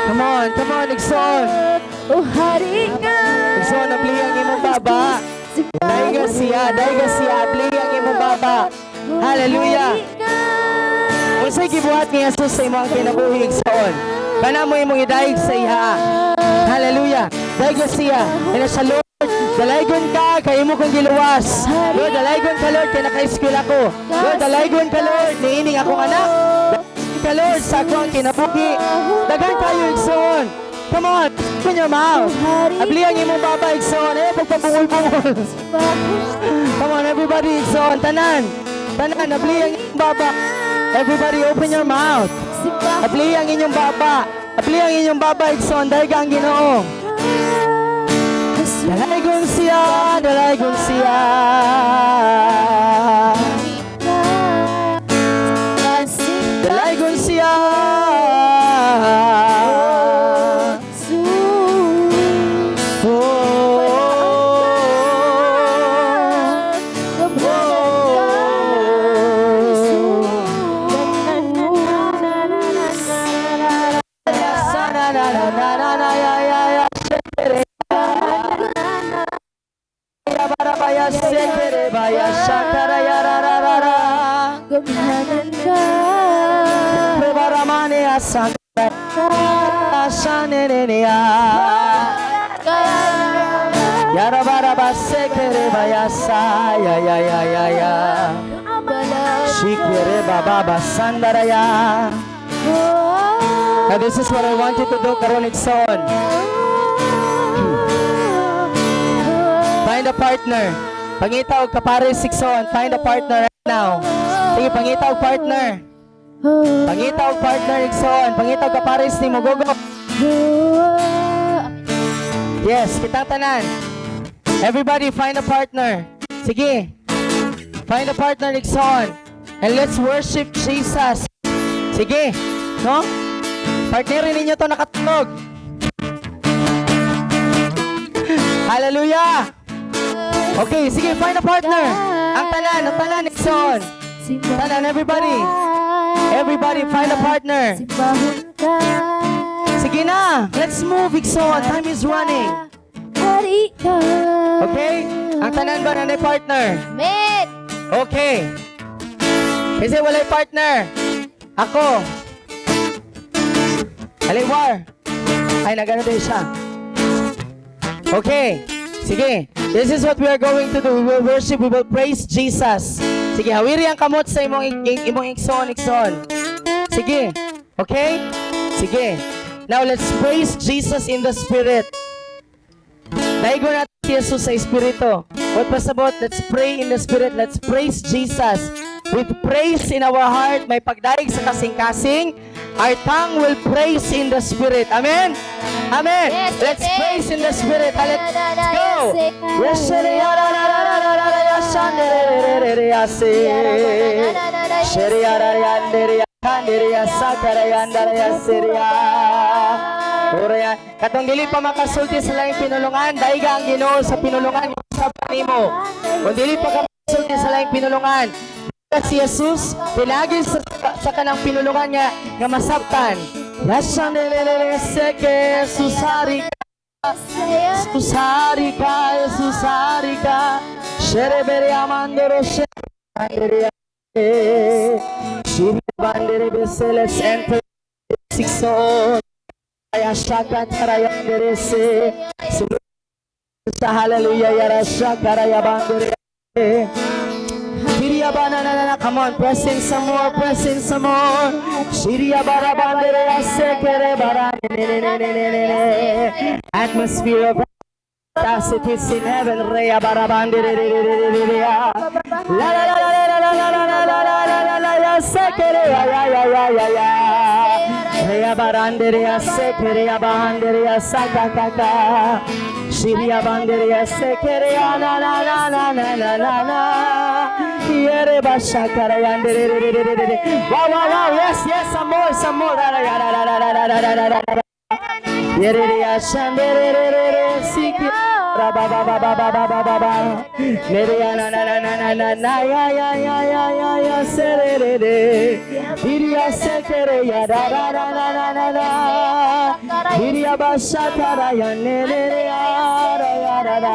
Speaker 1: Come on, igsoon.
Speaker 2: O hari ka,
Speaker 1: Igsoon, abli ang imong baba. Daiga siya, abli ang imong baba. Hallelujah! Unsay gibuhat ni Jesus sa imong kinabuhi, igsoon. Kana mo imong idaig sa iha. Hallelujah! Daiga siya. Ina sa Lord, dalaygon ka, kay imo kong giluwas. Lord, dalaygon ka, Lord, kay naka-eskwela ko. Lord, dalaygon ka, Lord, niining akong anak. Dalaygon ka, Lord, sa akong kinabuhi. Dagan kayo, igsoon. Come on, open your mouth. Abli ang imong baba, igsoon. Pagpabungol-bungol. Come on, everybody, igsoon. Tanan, abli ang imong baba. Everybody, open your mouth. Abli ang inyong baba. Abli ang inyong baba, igsoon. Daiga ang Ginoo. Dalaygon siya, dalaygon siya. Dalaygon siya.
Speaker 2: Gumhanan ka,
Speaker 1: Prebaramane asanta Ashanenea Yara baraba sekere bayasa ya ya ya ya ya Shikere baba basandaraya. Now this is what I want you to do, karon igsoon. Find a partner. Pangita og kapares igsoon. Find a partner right now. Sige, pangita og partner. Pangita og partner igsoon. Pangita og kapares ni mo gogo. Yes, kita tanan. Everybody find a partner. Sige. Find a partner igsoon. And let's worship Jesus. Sige. No? Partnerin ninyo to nakatulog. Hallelujah! Okay, sige, find a partner. Ang tanan, igsoon. Tanan, everybody. Everybody, find a partner. Sige na, let's move, igsoon. Time is running. Okay? Ang tanan ba na partner?
Speaker 2: Met!
Speaker 1: Okay. Kasi walay partner. Ako. Aliwar. Ay, nagano din siya. Okay. Sige. This is what we are going to do. We will worship. We will praise Jesus. Sige, hawiri ang kamot sa imong ikson. Sige. Okay? Sige. Now, let's praise Jesus in the Spirit. Daigo natin si Jesus sa Espiritu. What was about? Let's pray in the Spirit. Let's praise Jesus. With praise in our heart, may pagdaig sa kasing-kasing, our tongue will praise in the Spirit. Amen? Amen.
Speaker 2: Yes,
Speaker 1: Let's
Speaker 2: yes.
Speaker 1: praise in the Spirit. Let's go. Yes, Shanderererereyase. Sheriarayanderiakandereyasakarayandarayasiria. Ora katong dili pa makasulti sa laing pinulungan, daiga ang Ginoo sa pinulungan sa nimo. Kung dili pa ka makasulti sa laing pinulungan, si Jesus pinagil sa kanang pinulungan nga masabtan. Yashandererereyase susari Susarika, Susarika, Sherebere Amandoro Sherebere, Shibandere Bese, let's enter 6 Ayashaka Tarayanderese, Hallelujah, Yarashaka Rayabandere. Shiriya banana, come on, press in some more, press in some more. Shiriya barabandere asekere barane. Atmosphere of capacities in heaven. Reya barabandere. La la la la la la la la la la la la asekere ya ya ya ya ya ya. Reya barandere asekere ya bandere asaka kaka. Shiriya bandere asekere ya na na na na na na na na. Yere bashakara yandere. Wow, wow, wow, yes, yes, some more, some more. Yere yashandere siki. Ba ba ba ba ba ba ba ba ba. Nere ya na na na na na na na ya ya ya ya ya ya serere. Iriya sekere ya da da da da da da da. Iriya bashakara yandere ya da ya da da.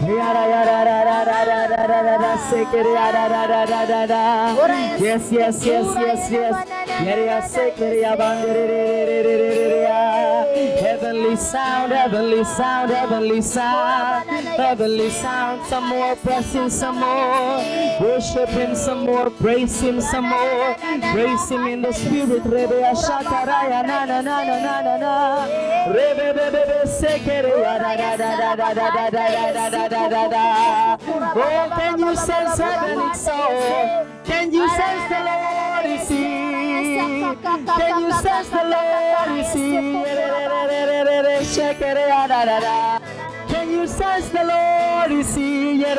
Speaker 1: Ya da ya da da da da da da da da sekere ya da da da da da da. Yes, yes, yes, yes, yes. Yere ya sekere ya bandere. Heavenly sound, heavenly sound, heavenly sound, heavenly sound. Some more, press him some more, worship him some more, praise him some more, praise him in the spirit. Rebe ashakaraya na na na na na na na. Rebe bebe sekere ya da da da da da da da da da da da da. Oh, can you sense heaven? It's so. Can you sense the Lord is here? Can you sense the Lord is here? Can you sense the Lord is here?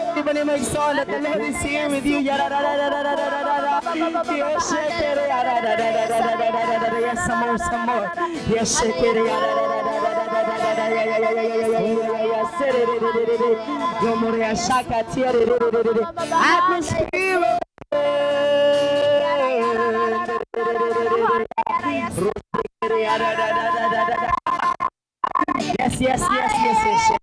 Speaker 1: Everybody make song that the Lord is here with you. Yes, some more, some more. Yes, atmosphere. Yes, yes, yes, yes, yes.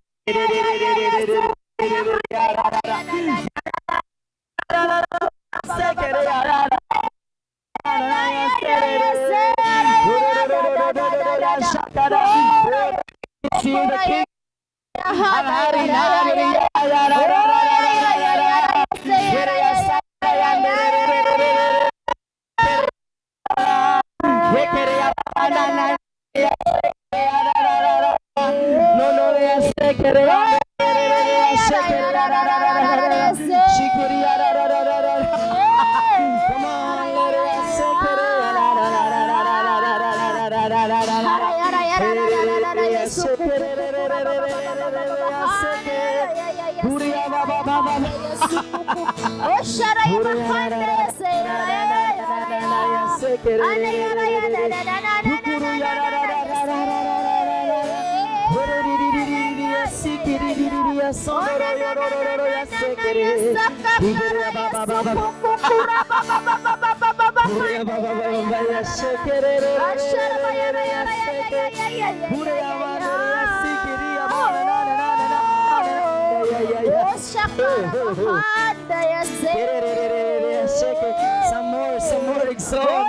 Speaker 1: Some more exalt.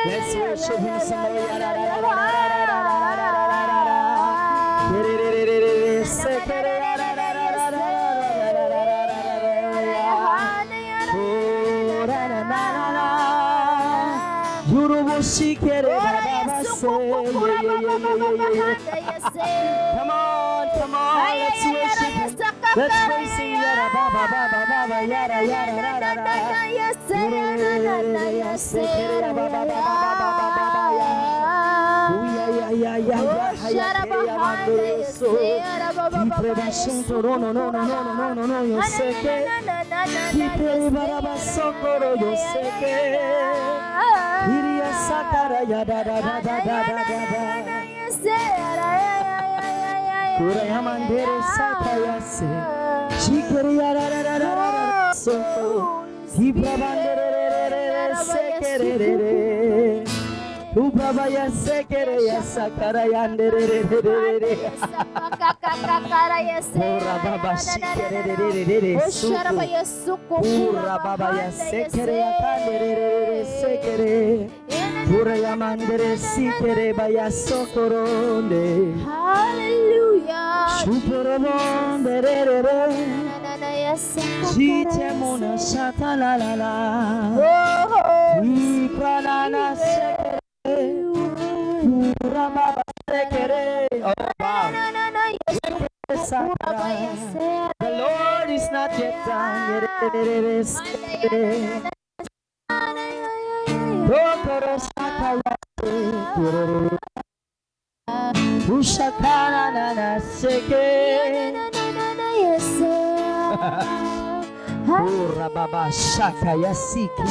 Speaker 1: Let's worship him some Come on, come on, let's worship him. Let's praise him. Yada ba ba ba ba ba ba yada yada yada yada. Yes, Ubabaya sekere ya sakara yandere. Ora baba sikere suku. Ura baba ya sekere ya kandere sekere. Ura ya mandere sikere baya sokoronde.
Speaker 2: Hallelujah.
Speaker 1: Shuporobondere. Jitemona shata la la la. Ipranana sekere. Ura baba sekere. Oh wow. The Lord is not yet done. Dokoro sakaya. Ushakana na na seke. Ura baba shakaya siki.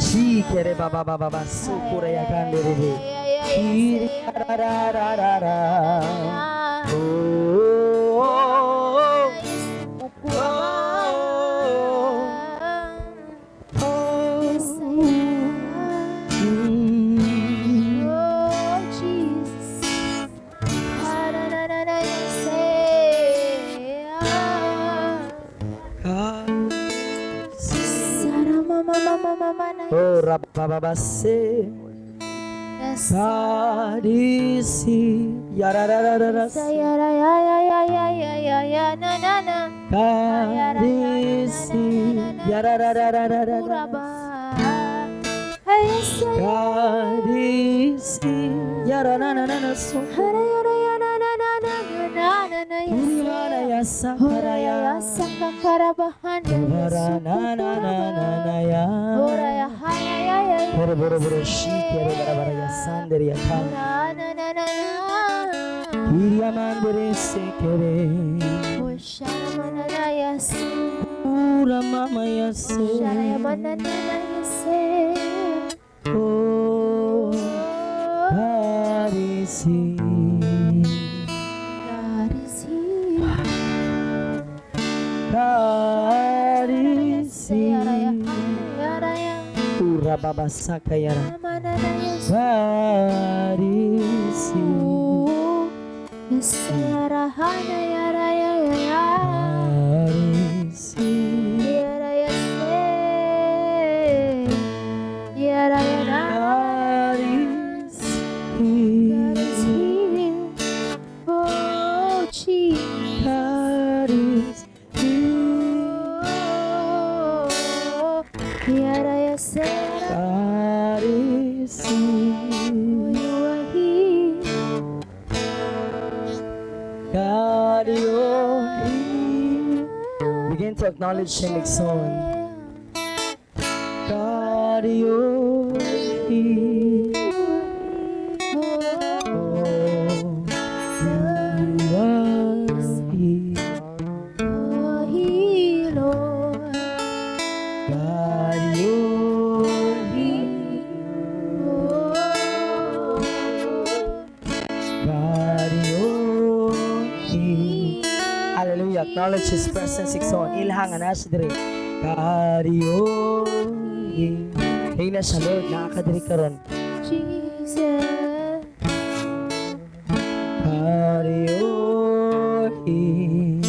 Speaker 1: Shikere baba baba sukure ya kandere. Kiri ra ra ra ra. Oh, rabababase, kadisi, yarararara, kadisi, yarararara, kadisi, yarararara, Boro shikere bara ya sandere ya kan. Kiriya mandere sekere. Ura mama ya se. Oh, karisi. Karisi. Ura baba sakayara. Karisi.
Speaker 2: Sarahana yara yara yara.
Speaker 1: Karisi.
Speaker 2: Yara yara yara yara.
Speaker 1: Karisi.
Speaker 2: God is here. Oh, Jesus.
Speaker 1: Karisi.
Speaker 2: Oh, yara yara.
Speaker 1: Karisi.
Speaker 2: Oh, you are here.
Speaker 1: God, you're here. Begin to acknowledge Him, Exxon. God, you're here. Oh, you are here.
Speaker 2: Oh, here, Lord.
Speaker 1: God, you're here. God, you're here. Hallelujah. Acknowledge His presence, Exxon. Ilhang anas dire. God, you're here. Hey na siya, Lord. Nakakadiri ka ron.
Speaker 2: Jesus.
Speaker 1: God, you're here.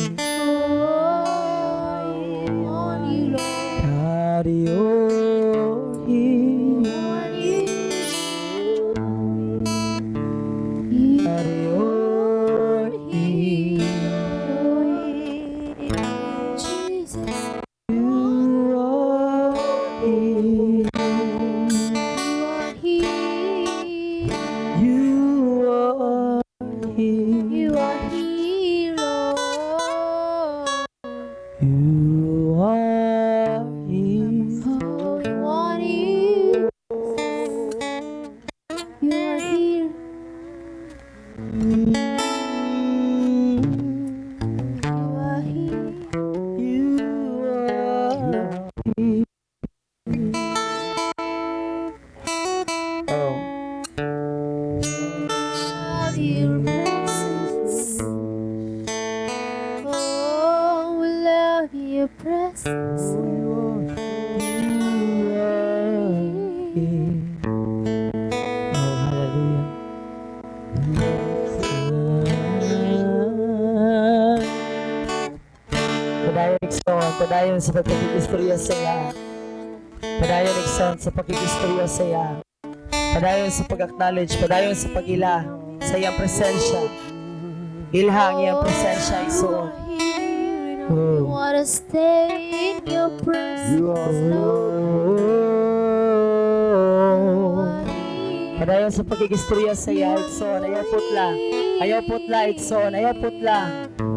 Speaker 2: On you, Lord.
Speaker 1: God, you're here.
Speaker 2: On you.
Speaker 1: God, you're here.
Speaker 2: Jesus.
Speaker 1: You are here.
Speaker 2: You are here.
Speaker 1: You are here.
Speaker 2: You are here, Lord.
Speaker 3: padayon sa pagkikistorya sa iya. Padayon Ikson sa pagkikistorya sa iya. Padayon sa pag-acknowledge, padayon sa pag-ila sa iyang presensya. Ilhang iyang presensya Ikson.
Speaker 2: We wanna stay in your presence, Lord.
Speaker 3: Padayon sa pagkikistorya sa iya Ikson. Ayaw putla. Ayaw putla Ikson. Ayaw putla.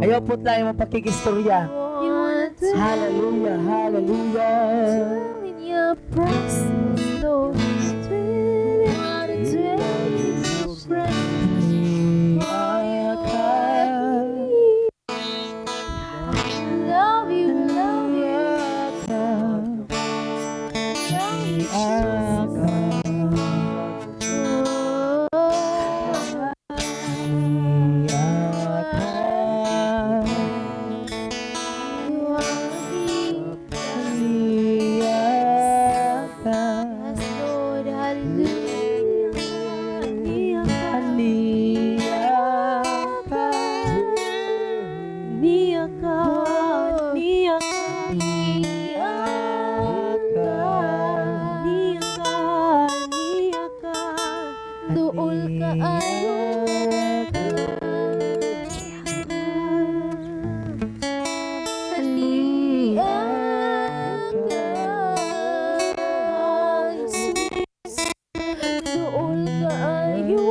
Speaker 3: Ayaw putla yung pagkikistorya.
Speaker 2: We wanna dwell
Speaker 3: Hallelujah, hallelujah.
Speaker 2: in your presence, Lord. We wanna dwell in your presence. Love you, love you, love you, Duol ka ayo Duol ka ayo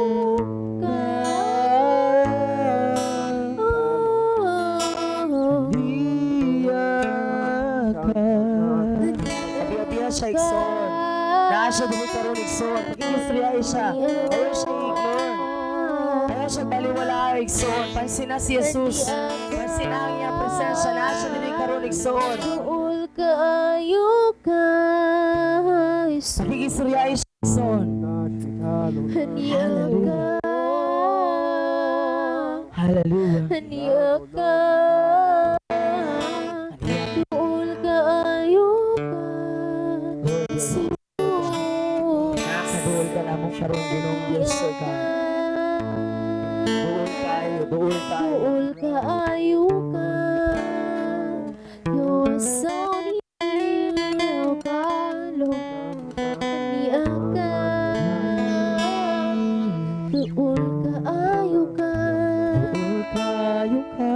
Speaker 3: Abi-abiya siya Ikson. Naa siya dumi karon Ikson. Pagkikistorya siya. Ayaw siya i-ignore. Ayaw siya baliwala Ikson. Pansin na si Jesus. Pansin na ang iyang presensya. Naa siya dumi karon Ikson.
Speaker 2: Duol ka ayo ka
Speaker 3: Pagkikistorya siya Ikson.
Speaker 2: Haniya ka
Speaker 3: Hallelujah.
Speaker 2: Haniya ka Duol ka ayo ka
Speaker 3: Nakaduol ka namong karon ginong Diyos o God. Duol tayo, duol tayo.
Speaker 2: Duol ka ayo ka You're so near ka Lord Haniya ka Duol ka ayo ka
Speaker 3: Duol kayo ka.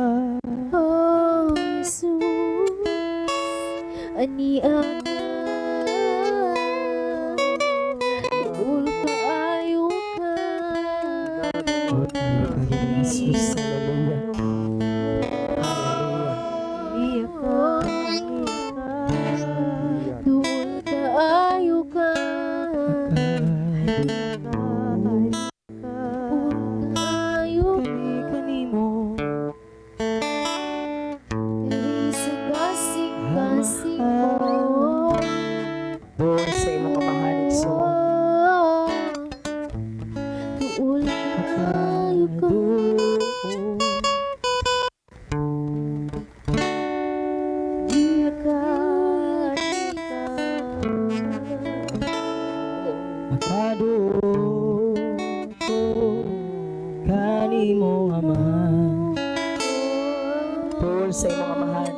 Speaker 2: Oh Jesus Haniya ka Duol ka ayo ka
Speaker 3: Duol kayo ka, Jesus. Hallelujah. Hallelujah.
Speaker 2: Duol ka ayo ka Duol ka ayo
Speaker 3: Kanimo.
Speaker 2: Dili sa kasing-kasing mo
Speaker 3: Duol sa imong amahan Ikson.
Speaker 2: Duol ka ayo ka Haniya ka
Speaker 3: Makaduol ko kanimo amahan. Duol sa imong amahan.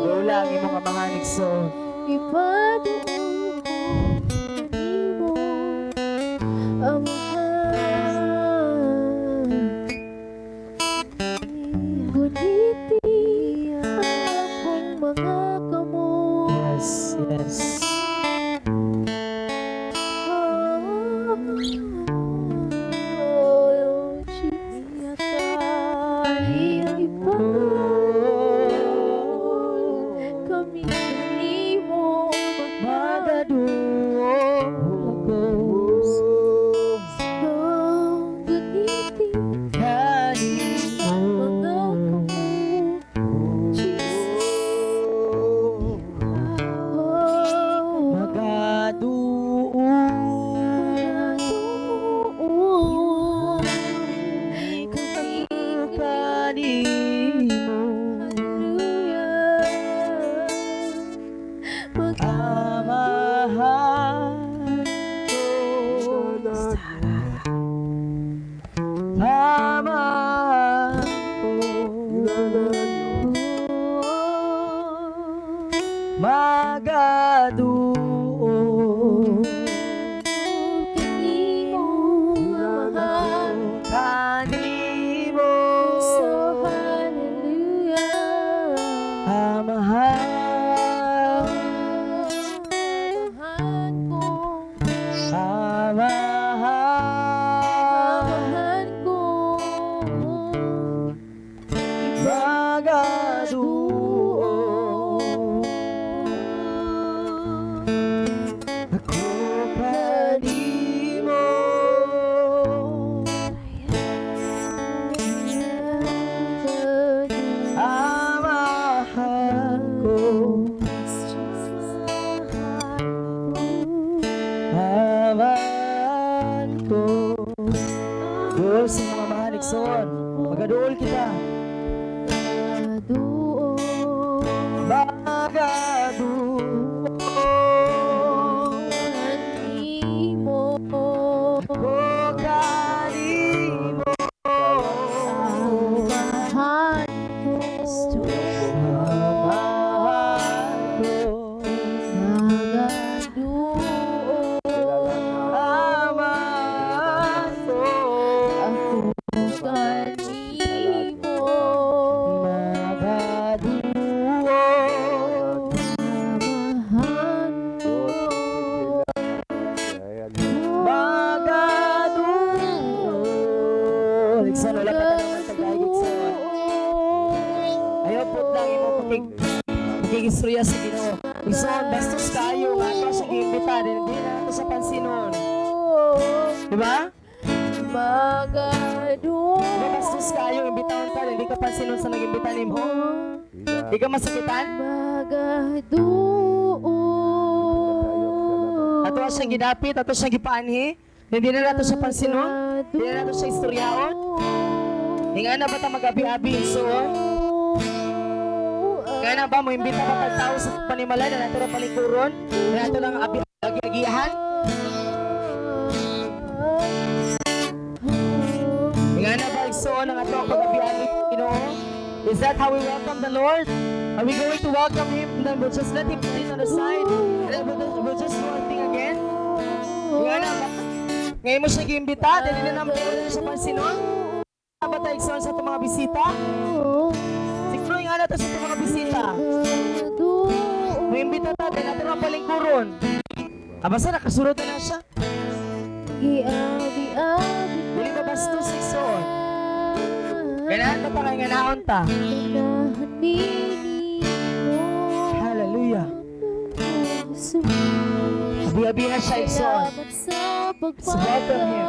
Speaker 3: Duol ang imong amahan Ikson.
Speaker 2: Ipaduol ko kanimo ang mahal. Guniti ang akong mga kamot.
Speaker 3: Yes, yes.
Speaker 2: Oh, Jesus. Ipaduol kami kanimo
Speaker 3: Magaduol ko
Speaker 2: guniti
Speaker 3: kanimo.
Speaker 2: mga kamot. Jesus. Oh,
Speaker 3: Magaduol
Speaker 2: kami
Speaker 3: kanimo. Amahan ko. Amahan ko. magaduo
Speaker 2: Kanimo mahal
Speaker 3: kanimo
Speaker 2: So hallelujah
Speaker 3: amahan
Speaker 2: Amahan ko
Speaker 3: amahan
Speaker 2: Amahan ko
Speaker 3: magaduo ako kanimo amahan ko amahan ko Duol sa mga mahalig son magaduol kita
Speaker 2: Duo
Speaker 3: magaduo
Speaker 2: Kanimo
Speaker 3: ako kanimo
Speaker 2: Amahan ko
Speaker 3: amahan ko
Speaker 2: Magaduo
Speaker 3: amahan ko
Speaker 2: Ako kanimo
Speaker 3: magaduo
Speaker 2: Amahan ko
Speaker 3: magaduo Ligson, wala pa tayo naman tagahigit sa ayaw po lang imo pakigistorya sa Ginoo Ligson, bastos kayo nga ito siya giimbita hindi na ito sa pansinon diba?
Speaker 2: Magaduo
Speaker 3: Diba bastos kayo imbitahon ka hindi ka pansinon sa nag-imbita nimo di ka masakitan?
Speaker 2: Magaduo
Speaker 3: Ato siyang gidapit, ato siyang gipaanhi hindi na nato siya pansinon hindi na nato siya istoryaon nga na ba ta mag-abi-abi so nga na ba mo imbita ba tagtao sa panimalay na nato na palikuron na nato lang abi-agihan nga na ba igsoon ang ato ang pag-abi-abi Ginoo is that how we welcome the Lord? Are we going to welcome Him and then we'll just let Him sit on the side and then we'll just do our thing again? Nga na ba? Ngayon mo siya giimbita dahil na naman na siya pansinon ba tayo igsoon sa itong mga bisita? Siguro nga na ito sa itong mga bisita may imbita natin natin ang palingkuron basta nakasurod na lang siya
Speaker 2: Giabi-abi
Speaker 3: dili ba bastos igsoon? Ganaan ba tayo nga naon ta? Hallelujah abi-abi na siya igsoon So welcome Him.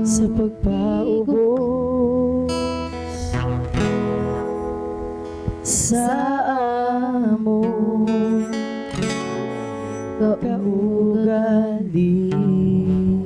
Speaker 3: Sa pagpaubos sa among kaugali mo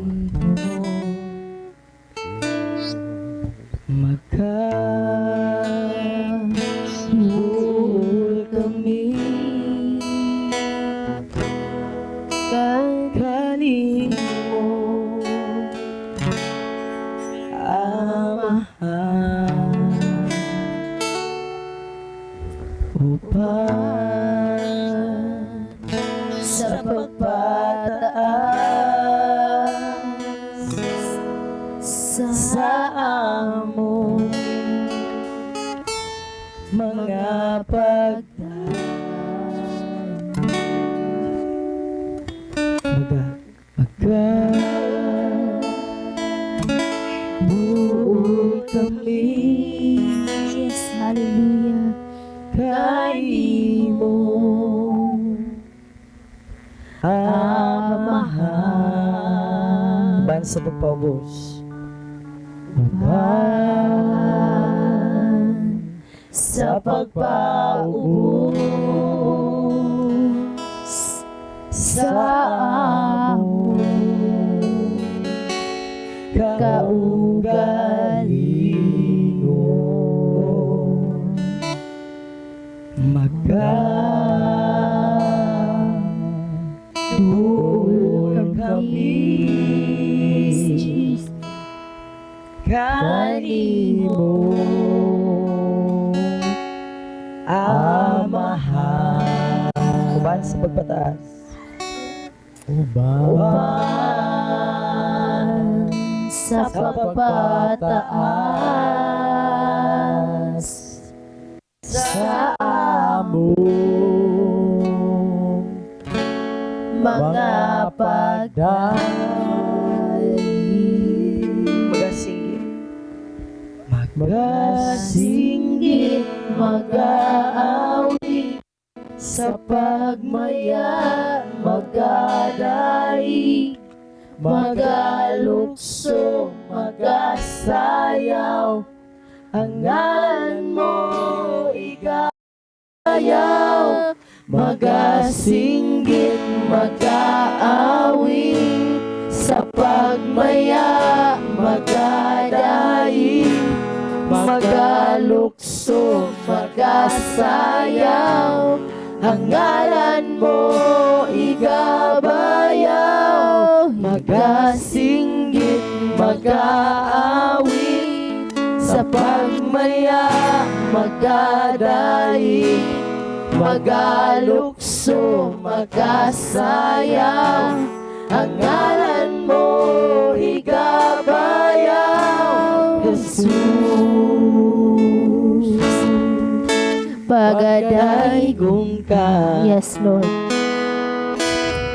Speaker 2: sa pagpataas sa amo mga buo kami.
Speaker 4: Yes, hallelujah.
Speaker 2: Kanimo amahan
Speaker 3: Ban sa pagpaubos.
Speaker 2: sa pagpaubos sa amo kaugalingon magkadul kami kanimo amahan
Speaker 3: Ban sa pagpataas.
Speaker 2: uban
Speaker 4: Sa
Speaker 2: pagpataas sa among mga pagdali
Speaker 3: Magasinggit.
Speaker 2: magasinggit mag-aawi sa pagmaya magadaig magalukso magasayaw ang ngalan mo igayaw magasinggit mag-aawi sa pagmaya magadaig magalukso magasayaw ang ngalan mo igabayaw magasinggit mag-aawi sa pagmaya magadaig magalukso magasayaw ang ngalan mo igabayaw Jesus pagadaygon ka
Speaker 4: Yes, Lord.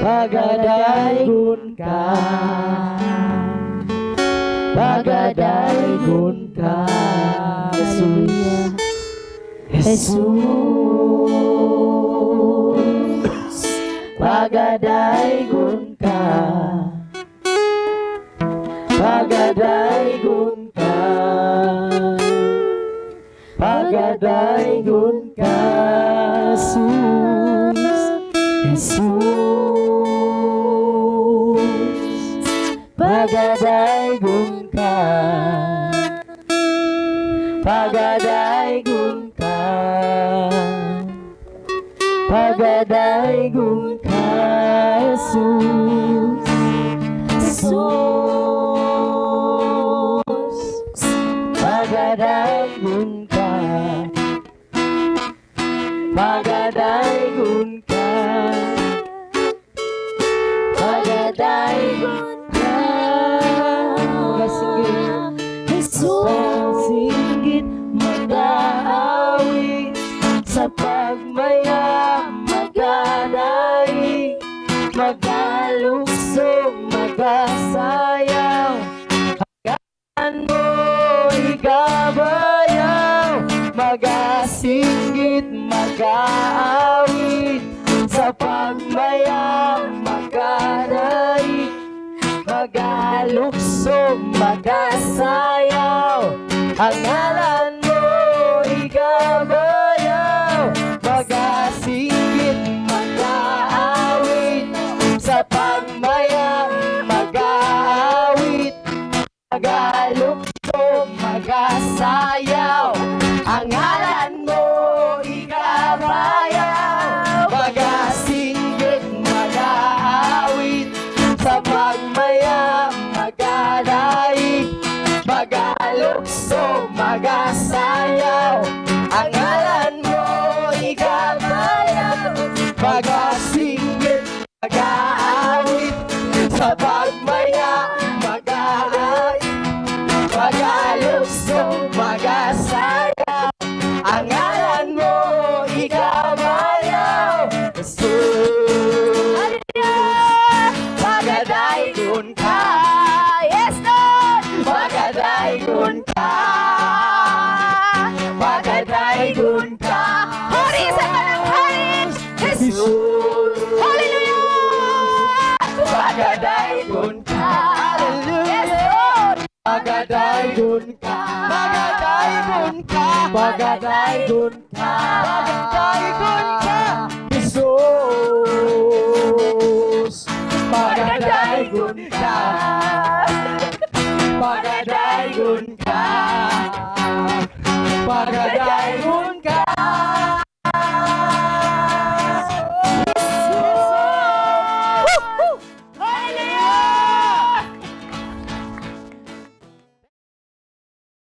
Speaker 2: pagadaygon ka pagadaygon ka
Speaker 4: Hallelujah.
Speaker 2: Jesus pagadaygon ka pagadaygon ka pagadaygon ka Jesus pagadaygon ka pagadaygon ka pagadaygon ka Jesus Jesus pagadaygon ka pagadaygon ka pagadaygon ka singgit mag-aawi sa pagmaya magadaig magalusog magasayaw hanggan mo igabayaw magasinggit mag-aawit sa pagmaya magadaig magalukso magasayaw ang ngalan mo igabayaw magasinggit mag-aawit sa pagmaya mag-aawit magalukso magasayaw ang ngalan mo igabayaw magasinggit mag-aawit sa pagmaya magadaig magalukso magasayaw ang ngalan mo igabayaw magasinggit
Speaker 1: Kapag maya mag-alusong mag-asaya, ang ngalan mo ikamayaw. Jesus, magadaygon ka. Yes, Lord! Magadaygon ka. Magadaygon ka. Hari sa kanang hari. Jesus. Hallelujah! Magadaygon ka. Hallelujah! Yes, Lord! Magadaygon ka. Magadaygon ka. Magadaygon ka. Magadaygon ka. Jesus. Magadaygon ka. Magadaygon ka. Magadaygon